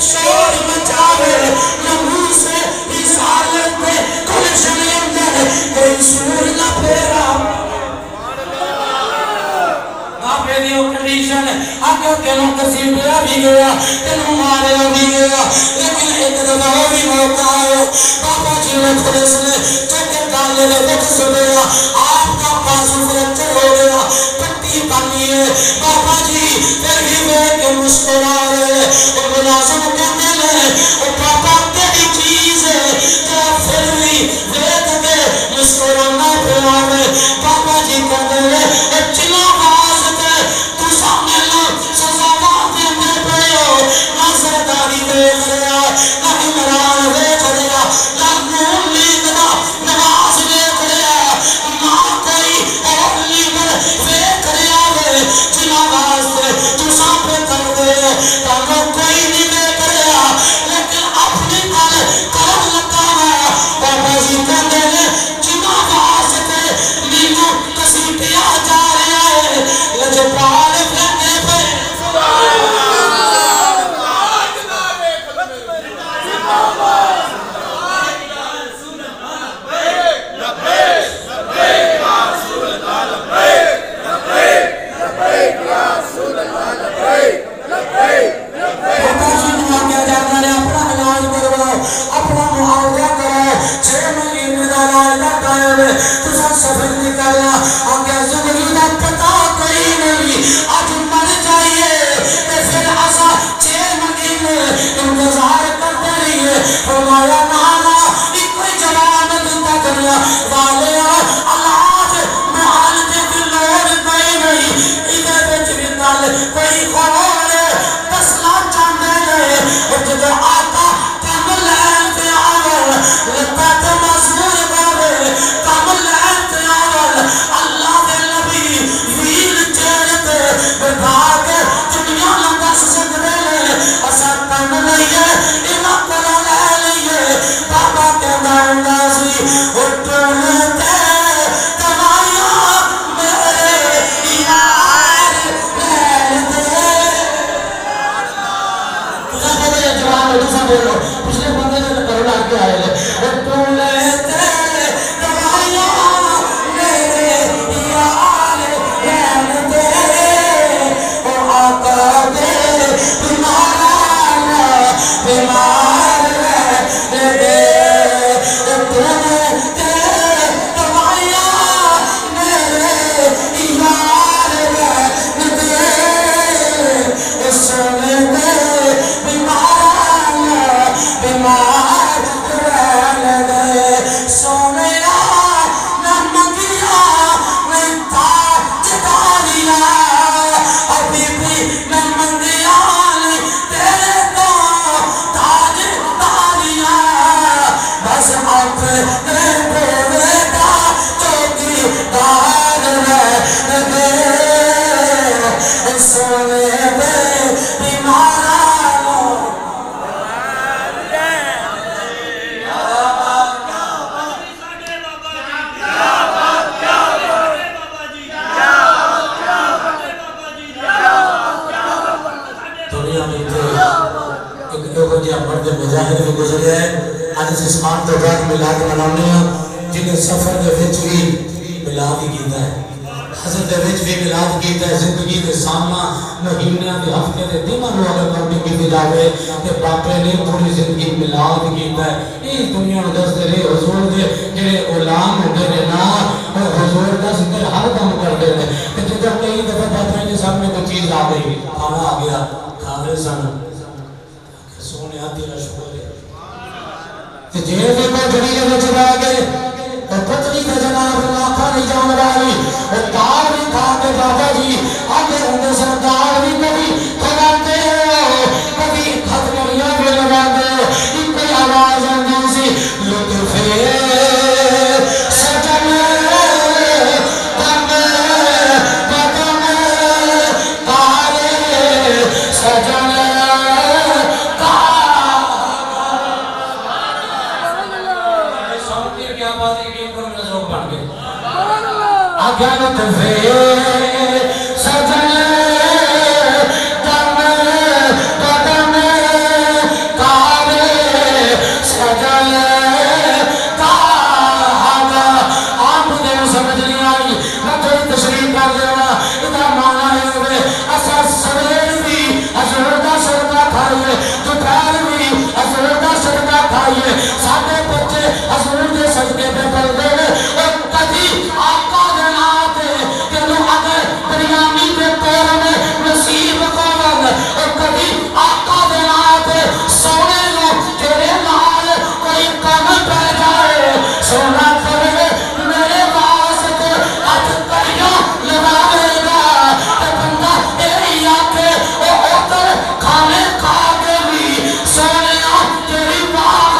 شور مچاوے لمحوں سے رسالت میں کلشن اندر کوئی سور نہ پھیرا کنڈیشن آگے تینوں کسی پیا بھی گیا تینوں ماریا بھی گیا لیکن ایک دفعہ بھی موقع آئے بابا جی نے پولیس نے چکے ڈالے نے دیکھ سنیا آپ کا پاسو فریکچر ہو گیا پٹی بنی ہے بابا جی پھر بھی وہ کہ مسکرا رہے اور ملازم کہتے ہیں اور بابا تیری چیز ہے تو پھر بھی دیکھ کے مسکرانا پھر آئے بابا جی کہتے ہیں چلا واسطے تو سامنے لوگ سزاوات دینے پہ ہو نہ سرداری دیکھ رہا نہ عمران دیکھ رہا نہ نون لیگ دا نواز دیکھ رہا نہ کوئی اور لیگر دیکھ رہا ہے چلا واسطے تو سامنے کر دے تاکہ کوئی نہیں دیکھ رہا لیکن اپنی کرم لگا ہے بابا جی کہتے ہیں چلا واسطے میرے کسی پیا جا رہا ہے لجپال پھینے پہ بابا جی نوہ کیا جاتا ہے اپنا علاج کرواؤ اپنا معاوضہ کراؤ 6 مہینے کا علاج کا ٹائم ہے تو سب سفر نکالا آگے زندگی کا پتا کوئی نہیں آج مر جائیے پھر ایسا 6 مہینے انتظار کرتے رہیے فرمایا نانا کوئی جواب دیتا کریا والے علاج معالجے کی لوڑ کوئی نہیں ادھر بچ بھی نال کوئی خبر دسنا چاہتے ہیں اور جب آتا کم لین پہ آور لگتا تو مزدور بابے کم لین پہ آور اللہ کے نبی ویر چیرتے بڑھا کے دنیا لگا سکتے ہیں اسا کم لئیے انہا کرا لے لئیے بابا کے دائندہ سی اور ٹولتے دوائیاں میرے یار لین دے تجھا پتہ ہے جوان ہو تجھا بولو پچھلے بندے نے کرونا آگے آئے لے اور ٹولتے دوائیاں میرے یار لین دے اور آقا دے بیمار بیمار لین دے اور ٹولتے دوائیاں میرے یار لین دے سونے دے بیمار بیمار لین دے وہ جہاں مرد مجاہد بھی گزرے ہیں آج اس اسمان تو بعد ملاد منانے ہیں جنہیں سفر دے وچ بھی ملاد ہی کیتا ہے حضرت وچ بھی ملاد کیتا ہے زندگی کے سامنا مہینے کے ہفتے کے دنوں میں اگر کبھی کی جاوے کہ باپے نے پوری زندگی ملاد کیتا ہے اس دنیا میں دس دے حضور دے جڑے غلام ہوندے نے نا حضور دا ذکر ہر دم کردے نے کہ جب کئی دفعہ باپے کے سامنے کوئی چیز آ گئی کھانا آ گیا کھا رہے سن سونے تیرا شکر ہے جی سے کوئی جڑی جگہ چلا گئے اور پتنی کا جناب لاکھا نہیں جان والی اور دال بھی کھا کے بابا جی آگے ہوندے سن دال بھی کبھی کھلاتے ہو کبھی ختمیاں بھی لگاتے ہو ایک کوئی آواز آندی سی لطف سجن دم بدن تارے سجن آگیا لطفے سجن دم بدن تارے سجن تارے آپ نے سمجھ نہیں آئی میں تھوڑی تشریح کر دینا ادھا مانا ہے ہوئے اسا سویر بھی حضور دا صدقہ کھائیے دوپہر بھی حضور دا صدقہ کھائیے ساڑھے بچے حضور دے صدقے پہ پڑھ دے اور کبھی آقا دناتے کہ لو اگر بریانی کے پیر میں نصیب قوم اور کبھی آقا دناتے سونے لو تیرے نال کوئی کم پہ جائے سونا کرے میرے واسطے اج کریوں لگاوے گا کہ بندہ تیری آکے او اوتر کھانے کھا کے بھی سونے تیری باغ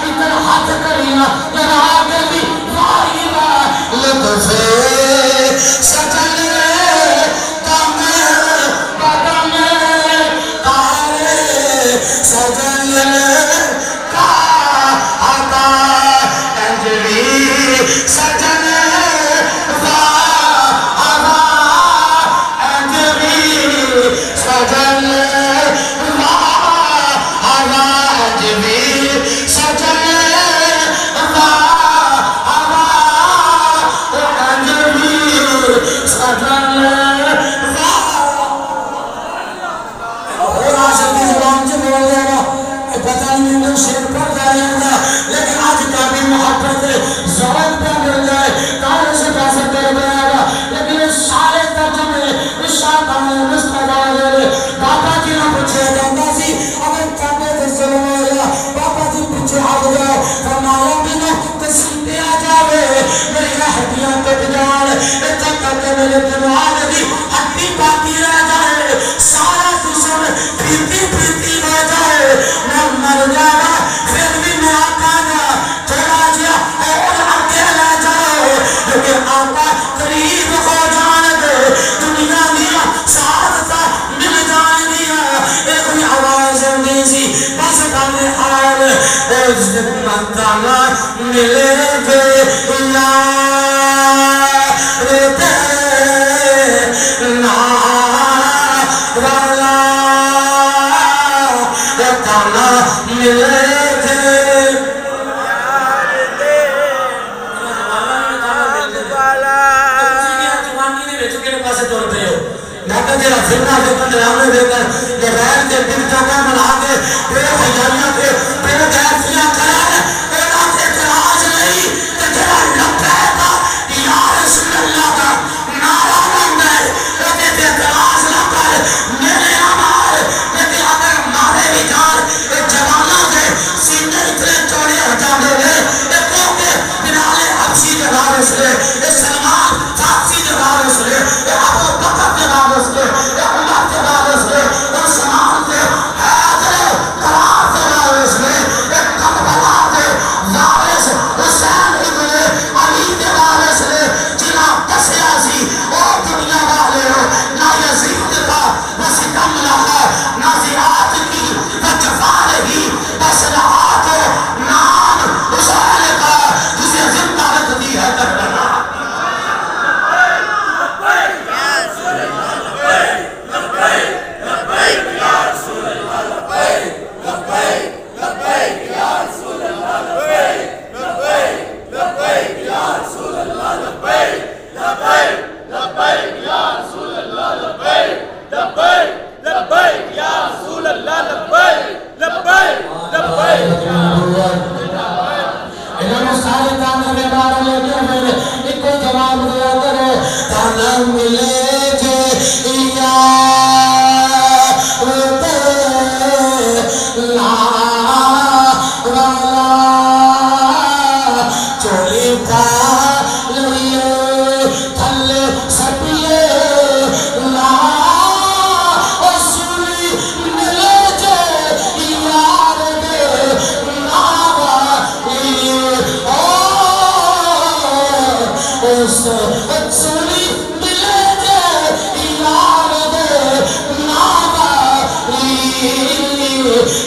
ادھر ہاتھ کریاں لگا کے بھی واہی با لطفے سجن دم بدن تارے سجن کا عطا انجلی سجن سجن ملے گے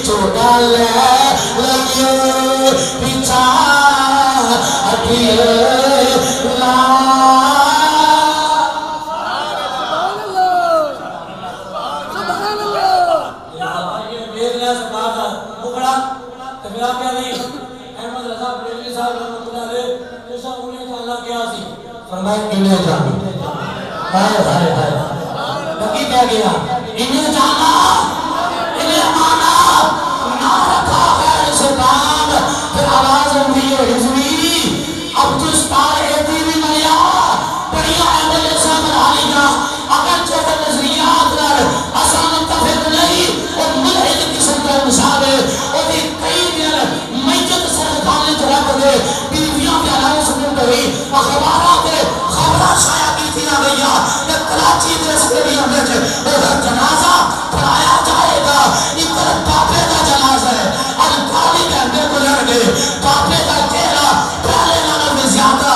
جو ڈال لگے پیچھا انہیں جانا انہیں مانا نہ رکھا غیر سلطان پھر آواز ہوئی حضوری اب جس پار ایتی بھی مریا بڑیا احمد ایسا مرانی کا اگر چوکر نظریات کر آسان تفق نہیں اور ملحد قسم کا مشاہدے اور ایک کئی دن میجد سرکانے جراب دے بیویاں کے علاوہ سکون کری اخبارات خبرات شایع کی تھی نہ گیا کہ کراچی دے سکریاں بیچ اور جنازہ پڑھایا جائے گا اتر پاپے کا جنازہ ہے الکالی کے اندر کو لڑ گئے پاپے کا چہرہ پہلے نظر میں زیادہ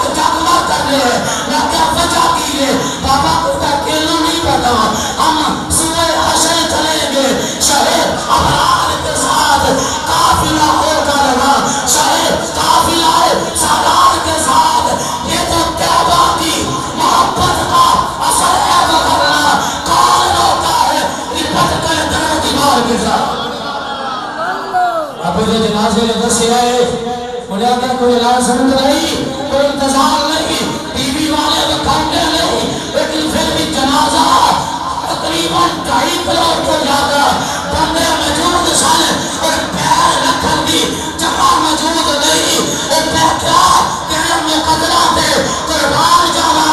جگمگ کر رہے ہیں نہ کیا وجہ کی ہے بابا کو کا کلو نہیں پتا ہم سوئے حشر چلیں گے شہر ابرار کے ساتھ قافلہ ہو کر رہا شہر قافلہ سالار کے ساتھ یہ تو تیبہ کی محبت کا اثر ہے بکرنا کال ہوتا ہے رپٹ کر درہ دیوار کے ساتھ اب جو جنازے نے دس آئے مجھے آتا کوئی علاج سمجھ نہیں کوئی انتظار نہیں ٹی وی والے بکھانے نہیں لیکن پھر بھی جنازہ تقریباً 2.5 کلو کو جاتا بندے موجود سن اور پیر رکھن دی جگہ موجود نہیں اور بیٹھا تیرے مقدرہ دے قربان جانا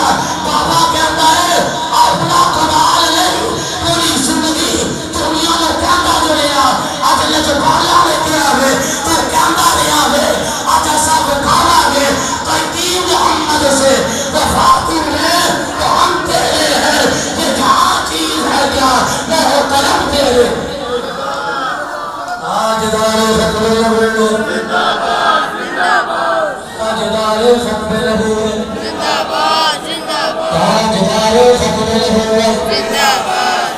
بابا کہتا ہے اپنا کمال نہیں پوری زندگی دنیا میں کہتا جو رہا آج نے جو بالا لے کے آوے تو کہتا رہا ہے آج ایسا بکھانا گے قیدیم محمد سے وفاتی میں تو ہم تیرے ہیں یہ جہاں چیز ہے کیا میں ہو کرم تیرے تاجدار ختم نبوت زندہ باد تاجدار ختم نبوت زندہ باد تاجدار ختم نبوت زندہ باد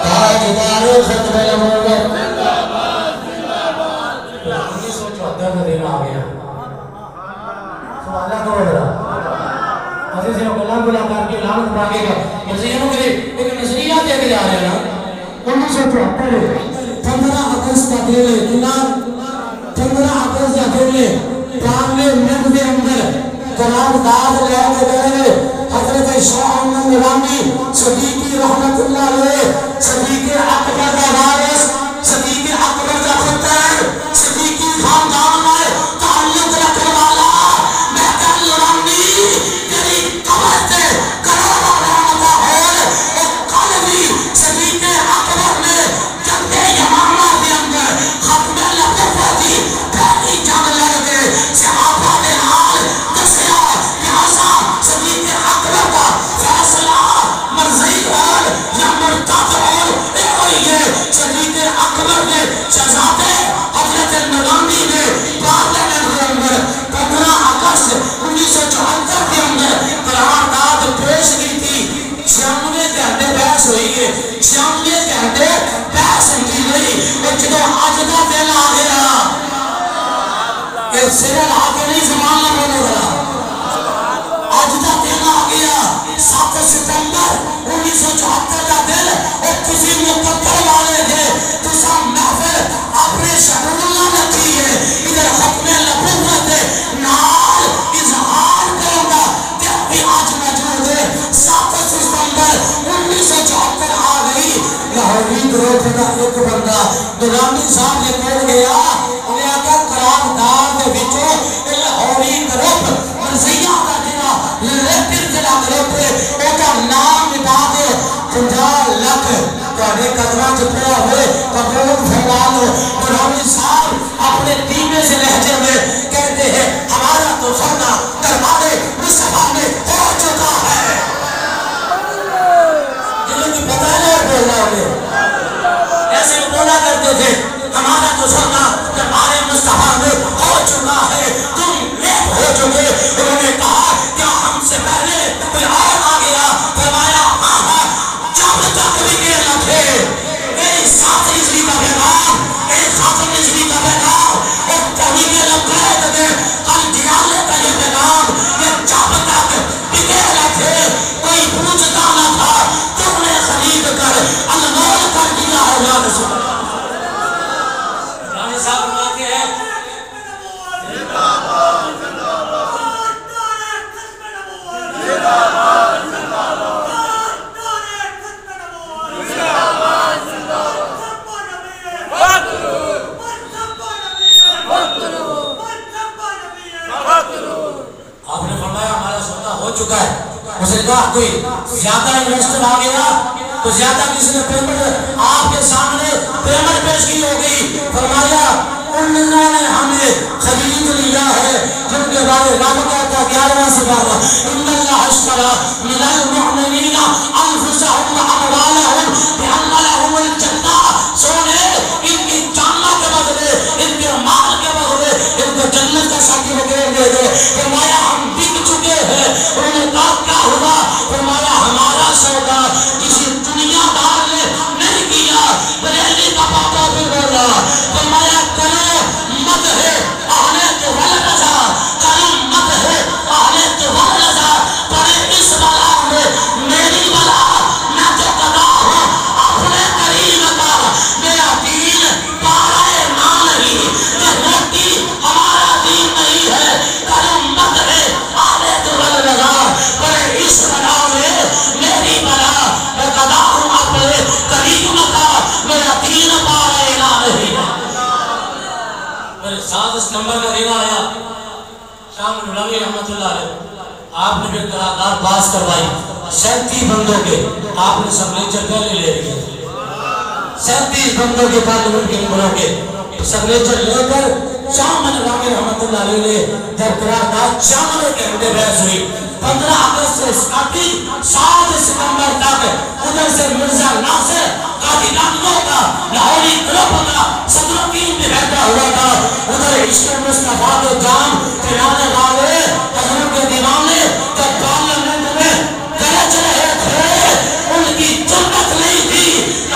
تاجدار ختم نبوت 1974 کا دن آ گیا سوالہ کو بڑھا عزیز نے اللہ بلا کر کے اعلان کرا کے مسیحوں کے لیے ایک نظریہ دے کے جا رہے ہیں نا 1974 15 اگست کا دن ہے 15 اگست کا دن ہے پارلیمنٹ کے اندر قرارداد لے کے گئے حضرت شاہ محمد نورانی صدیقی رحمت اللہ علیہ صدیق اکبر کا وارث صدیق اکبر کا پتر صدیقی خاندان میں تعلق رکھنے والا محمد نورانی تیری قبر سے کروڑوں رحمت اور کل بھی صدیق اکبر نے جنگ یمامہ کے اندر ختم نبوت کی پہلی جنگ لڑ کے صحابہ نے حال دسیا لہذا صدیق اکبر کا فیصلہ مرضی اور یا مرتد اور صدیق اکبر نے شہزادے حضرت نورانی نے پارلیمنٹ کے اندر 15 اگست 1974 کے اندر قرارداد پیش کی تھی 96 گھنٹے بحث ہوئی ہے 96 گھنٹے بحث کی گئی اور جب آج کا دن آ گیا کہ سرل آ کے نہیں زمان نہ بولے گا آج کا دن آ گیا 7 ستمبر 1974 کا دن اور کسی مقدر والے تھے دوسرا محفل اپنے شہراللہ نے کی ہے ادھر ختم نبوت نال اظہار کروں گا کہ ابھی آج موجود ہے 7 ستمبر 1974 آ گئی لاہوری گروہ کا ایک بندہ نورانی صاحب نے کہہ گیا انہیں آگا قرارداد کے بچوں لاہوری گروہ مرضیہ کا دینا لیکن جلا گروہ ایک نام مٹا دے 50 لاکھ تھوڑے قدران چپڑا ہوئے قبرون فرمانو نورانی صاحب اپنے دیمے سے لہجے میں کہتے ہیں ہمارا تو فرنا دربارے مصطفیٰ میں ہو چکا ہے جنہوں کی پتہ نہیں بولنا ہوئے ایسے بولا کرتے تھے ہمارا تو فرنا چکا ہے. اس نے کہا کوئی زیادہ انویسٹر آ گیا تو زیادہ کسی نے پیمنٹ آپ کے سامنے پیمنٹ پیش کی ہوگی. فرمایا ان لوگوں نے ہمیں خرید لیا ہے جن کے بارے رب کہتا 11واں سپارہ ان اللہ اشترى من المؤمنین انفسهم واموالهم بان لهم الجنہ. سونے ان کی جانوں کے بدلے ان کے مال کے بدلے ان کو جنت کا سرٹیفکیٹ دے دے. فرمایا ہم بک چکے ہیں. انہوں نے کہا کیا ہوا؟ فرمایا ہمارا سودا کسی دنیا دار نے نہیں کیا. بریلی کا بابا بھی بولا. فرمایا کرو مت ہے آنے تو ولرزا کرو مت ہے آنے تو ولرزا. پر اس بلا میں میری بلا میں تو قضا ہوں اپنے کریم کا. میرا دین پارا نام نہیں کہ روٹی ہمارا دین نہیں ہے. کرو مت ہے آنے تو ولرزا پر اس بلا میں میری بلا میں قضا ہوں اپنے کریم کا. میرا دین پارا نام نہیں ہے. میرے ساتھ اس نمبر کا دن آیا شام نبی رحمت اللہ علیہ. آپ نے بھی قرارداد پاس کروائی 37 بندوں کے. آپ نے سگنیچر پہلے لے لیے 37 بندوں کے پارلیمنٹ کے ممبروں کے سگنیچر لے کر شام نبی رحمت اللہ علیہ نے جب قرارداد شام میں گھنٹے بحث ہوئی 15 اگست سے اسٹارٹنگ 7 ستمبر تک ادھر سے مرزا ناصر قاضی ناموں کا لاہوری گروپ کا صدر الدین میں بیٹھا ہوا تھا. ادھر عشق مصطفیٰ کے جام پھیلانے والے حضور کے دیوانے جب پارلیمنٹ میں گرج رہے تھے ان کی جرأت نہیں تھی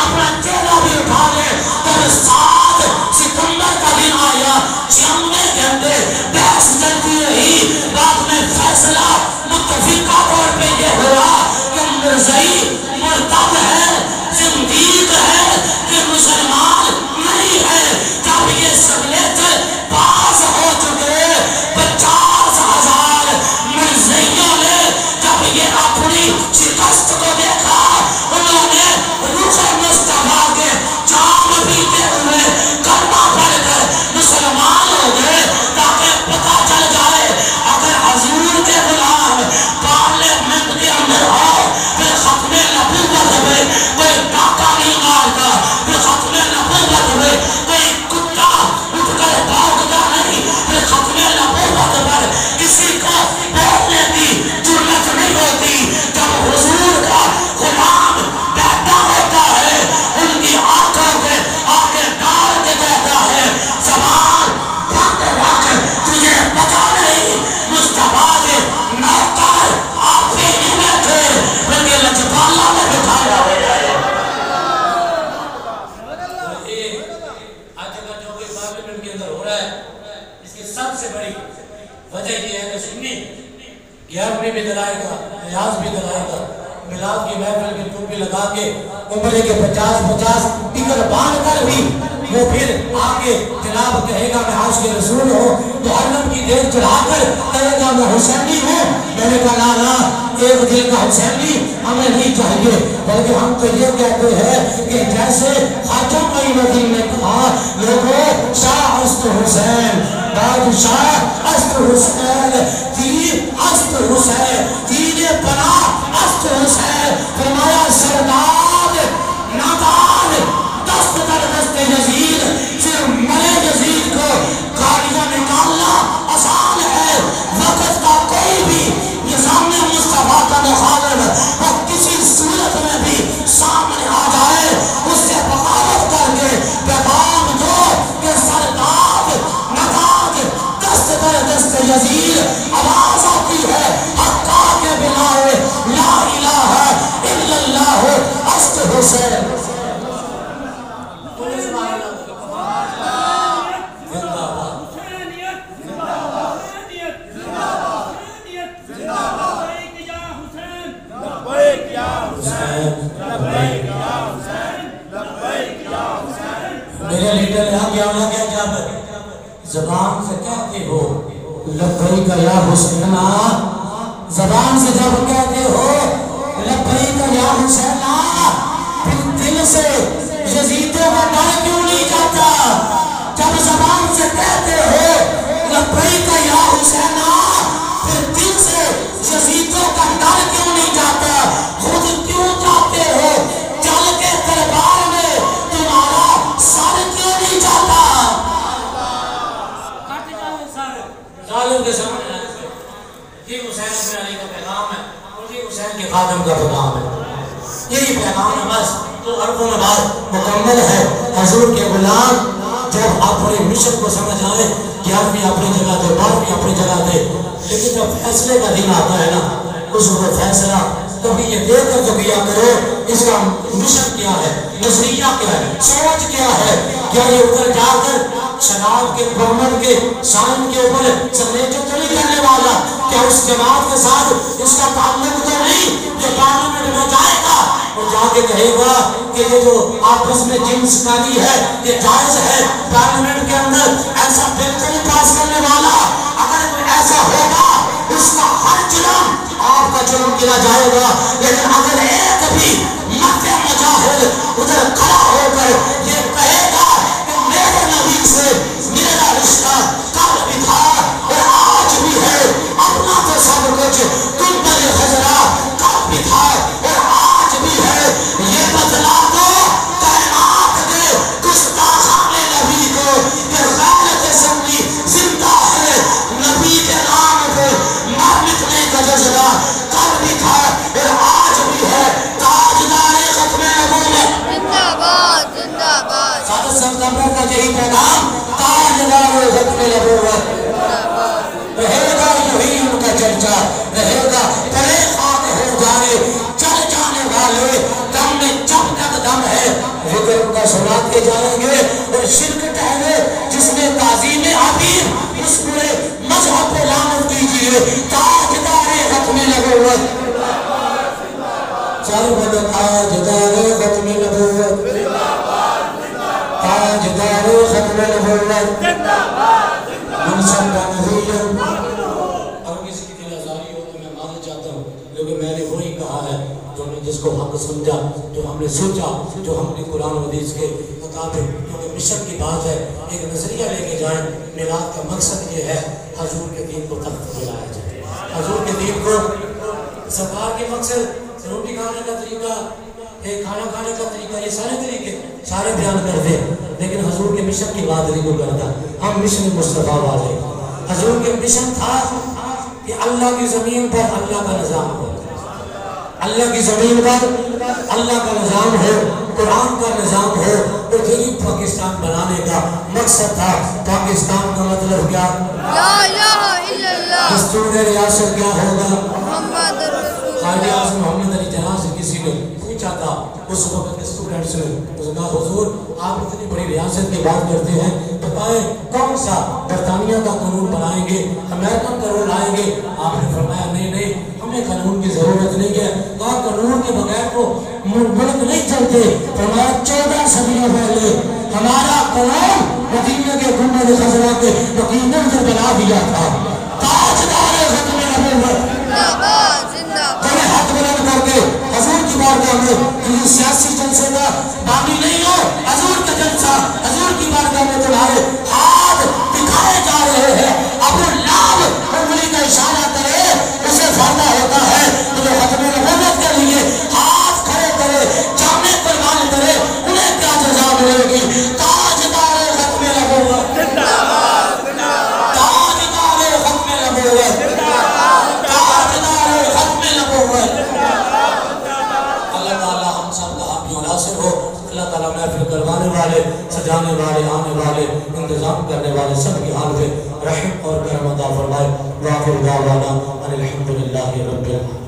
اپنا چہرہ بھی اٹھا لے. جب 7 ستمبر کا دن آیا 96 گھنٹے بحث چلتی رہی. بعد میں فیصلہ متفقہ طور پہ یہ ہوا کہ مرزائی مرتد ہے زندیق ہے کہ مسلمان نہیں ہے. جب یہ سگنیچر پاس ہو چکے 50,000 مرزائیوں نے جب یہ اپنی شکست کو دیکھا انہوں نے روح مصطفیٰ کے جام پیتے ہوئے کلمہ پڑھ کر مسلمان ہو گئے تاکہ پتہ چل جائے اگر حضور کے غلام پارلیمنٹ کے اندر ہو پھر ختم نبوت میں کوئی ڈاکہ نہیں مارتا. پھر ختم نبوت میں کوئی کتا اٹھ کر بھاگتا نہیں. پھر ختم نبوت پر کسی کو بولنے کی جرأت نہیں ہوتی. جب حضور کا غلام بیٹھا ہوتا ہے ان کی آنکھوں کے آگے ڈال کے کہتا ہے زبان بند رکھ تجھے پتا نہیں مصطفیٰ کے نوکر آپ ہی نہیں بیٹھے بلکہ لجپالا میں بٹھایا ہوا ہے. آج اگر جو کوئی پارلیمنٹ کے اندر ہو رہا ہے اس کی سب سے بڑی وجہ یہ ہے کہ سنی 11ویں بھی دلائے گا ریاض بھی دلائے گا میلاد کی محفل کی ٹوپی لگا کے عمرے کے 50 ٹکٹ باندھ کر بھی وہ پھر آگے جناب کہے گا میں عاشق رسول ہوں محرم کی دیر چڑھا کر کہے گا میں حسینی ہوں. میں نے کہا نا ایک دل کا حسینی ہمیں نہیں چاہیے بلکہ ہم تو یہ کہتے ہیں کہ جیسے خواجہ معین الدین نے کہا لوگوں شاہ است حسین بادشاہ است حسین تیر است حسین تیر پناہ است حسین. فرمایا سردار نادان دست در دست یزید پھر مرے یزید کو گاڑیاں نکالنا آسان ہے. وقت کا کوئی بھی نظام مصطفیٰ کا مخالف اور کسی صورت میں بھی سامنے آ جائے اس سے بغاوت کر کے پیغام دو کہ سردار نادان دست در دست یزید. آواز آتی ہے حقا کے بنا لا الہ الا اللہ است حسین. میرے لیڈر یہاں کیا ہونا کیا جب زبان سے کہتے ہو لبیک یا حسینہ زبان سے جب کہتے ہو لبیک یا حسینہ پھر دل سے یزیدوں کا ڈر کیوں نہیں جاتا؟ جب زبان سے کہتے ہو لبیک یا حسینہ پھر دل سے یزیدوں کا خادم کا پیغام ہے، یہی پیغام ہے بس، تو عربوں میں بات مکمل ہے۔ حضور کے غلام جب اپنے مشن کو سمجھ آئے، 11ویں اپنی جگہ دے، 12ویں اپنی جگہ دے، لیکن جب فیصلے کا دن آتا ہے نا، اس وقت فیصلہ کبھی یہ دیکھ کر تو کیا کرو اس کا مشن کیا ہے، نظریہ کیا ہے، سوچ کیا ہے، کیا یہ اوپر جا کر شراب کے گورنمنٹ کے سائن کے اوپر سگریچر تو نہیں کرنے والا، کیا اس جماعت کے ساتھ اس کا تعلق تو نہیں جو پارلیمنٹ میں جائے گا اور جا کے کہے گا کہ یہ جو آپس میں جنس کاری ہے یہ جائز ہے پارلیمنٹ کے اندر، ایسا بل تو نہیں پاس کرنے والا؟ اگر ایسا ہوگا اس کا ہر جرم آپ کا جرم گنا جائے گا، لیکن اگر ایک بھی مرد مجاہد ادھر کھڑا ہو کر یہ کہے گا کہ میرے نبی سے میرا رشتہ کل بھی تھا اور آج بھی ہے، اپنا تو سب کچھ تم پر خزرا کل بھی تھا اور آج بھی ہے، یہ بتلا دو کائنات کے گستاخان نبی کو کہ غیرت اسمبلی زندہ ہے، نبی کے نام پہ مر مٹنے کا جذبہ کل بھی تھا اور آج بھی ہے، تاجدار ختم نبوت زندہ باد زندہ باد، سادہ ستمبر کا یہی پیغام، تاجدار ختم نبوت رہے گا، یہی ان کا چرچا رہے گا، پرے خاک ہو جائے چل جانے والے دم میں جب تک دم ہے ذکر ان کا سناتے جائیں گے، اور شرک ٹہلے جس میں تعظیم عبیر اس پورے مذہب پہ لعنت کیجیے، تاجدار ختم نبوت، چار بڑے تاجدار ختم نبوت، تاجدار ختم نبوت، منصب کا نبی۔ اگر کسی کی دل آزاری ہو تو میں معذرت چاہتا ہوں، لیکن میں نے وہی کہا ہے جو ہم نے جس کو حق سمجھا، جو ہم نے سوچا، جو ہم نے قرآن و حدیث کے مطابق، کیونکہ مشن کی بات ہے، ایک نظریہ لے کے جائیں۔ میلاد کا مقصد یہ ہے حضور کے دین کو تخت دلایا جائے، حضور کے دین کو، سرکار کے مقصد روٹی کھانے کا طریقہ، کھانا کھانے کا طریقہ، یہ سارے طریقے سارے بیان کر دیں، لیکن حضور کے مشن کی بات نہیں کو کرتا۔ ہم مشن مصطفیٰ والے، حضور کے مشن تھا کہ اللہ کی زمین پر اللہ کا نظام ہو، اللہ کی زمین پر اللہ کا نظام ہو، قرآن کا نظام ہو، اور یہی پاکستان بنانے کا مقصد تھا۔ پاکستان کا مطلب کیا؟ لا الہ الا اللہ۔ دستور ریاست کیا ہوگا؟ محمد رسول اللہ۔ قائد اعظم محمد علی جناح سے کسی نے پوچھا تھا اس وقت کے اسٹوڈنٹس نے، اس نے کہا حضور آپ اتنی بڑی ریاست کی بات کرتے ہیں، بتائیں کون سا برطانیہ کا قانون بنائیں گے، امریکن قانون لائیں گے؟ آپ نے فرمایا نہیں نہیں، ہمیں قانون کی ضرورت نہیں ہے۔ کہا قانون کے بغیر تو ملک نہیں چلتے۔ فرمایا 14 صدیوں پہلے ہمارا قانون مدینہ کے گنبد خضرا کے یقیناً سے بنا دیا تھا۔ تاجدار ختم نبوت زندہ باد زندہ باد۔ تمہیں ہاتھ بلند کر کے حضور کی بارگاہ میں، کسی سیاسی جلسے کا بانی نہیں ہو، حضور کا جلسہ، حضور کی بارگاہ میں تمہارے ہاتھ دکھائے جا رہے ہیں۔ ابو لہب انگلی کا اشارہ کرے اسے فائدہ ہوتا ہے، تو ختم نبوت کے لیے ہاتھ کھڑے کرے، جامع قربان کرے، انہیں کیا جزا ملے گی؟ تاجدار ختم نبوت زندہ باد زندہ باد، تاجدار ختم نبوت زندہ باد، تاجدار ختم نبوت زندہ باد۔ اللہ تعالی ہم سب کا حامی و ناصر ہو۔ اللہ تعالیٰ محفل کروانے والے، سجانے والے، آنے والے، انتظام کرنے والے سب کی حال پہ رحم اور کرم عطا فرمائے۔ وآخر دعوانا ان الحمدللہ رب العالمین۔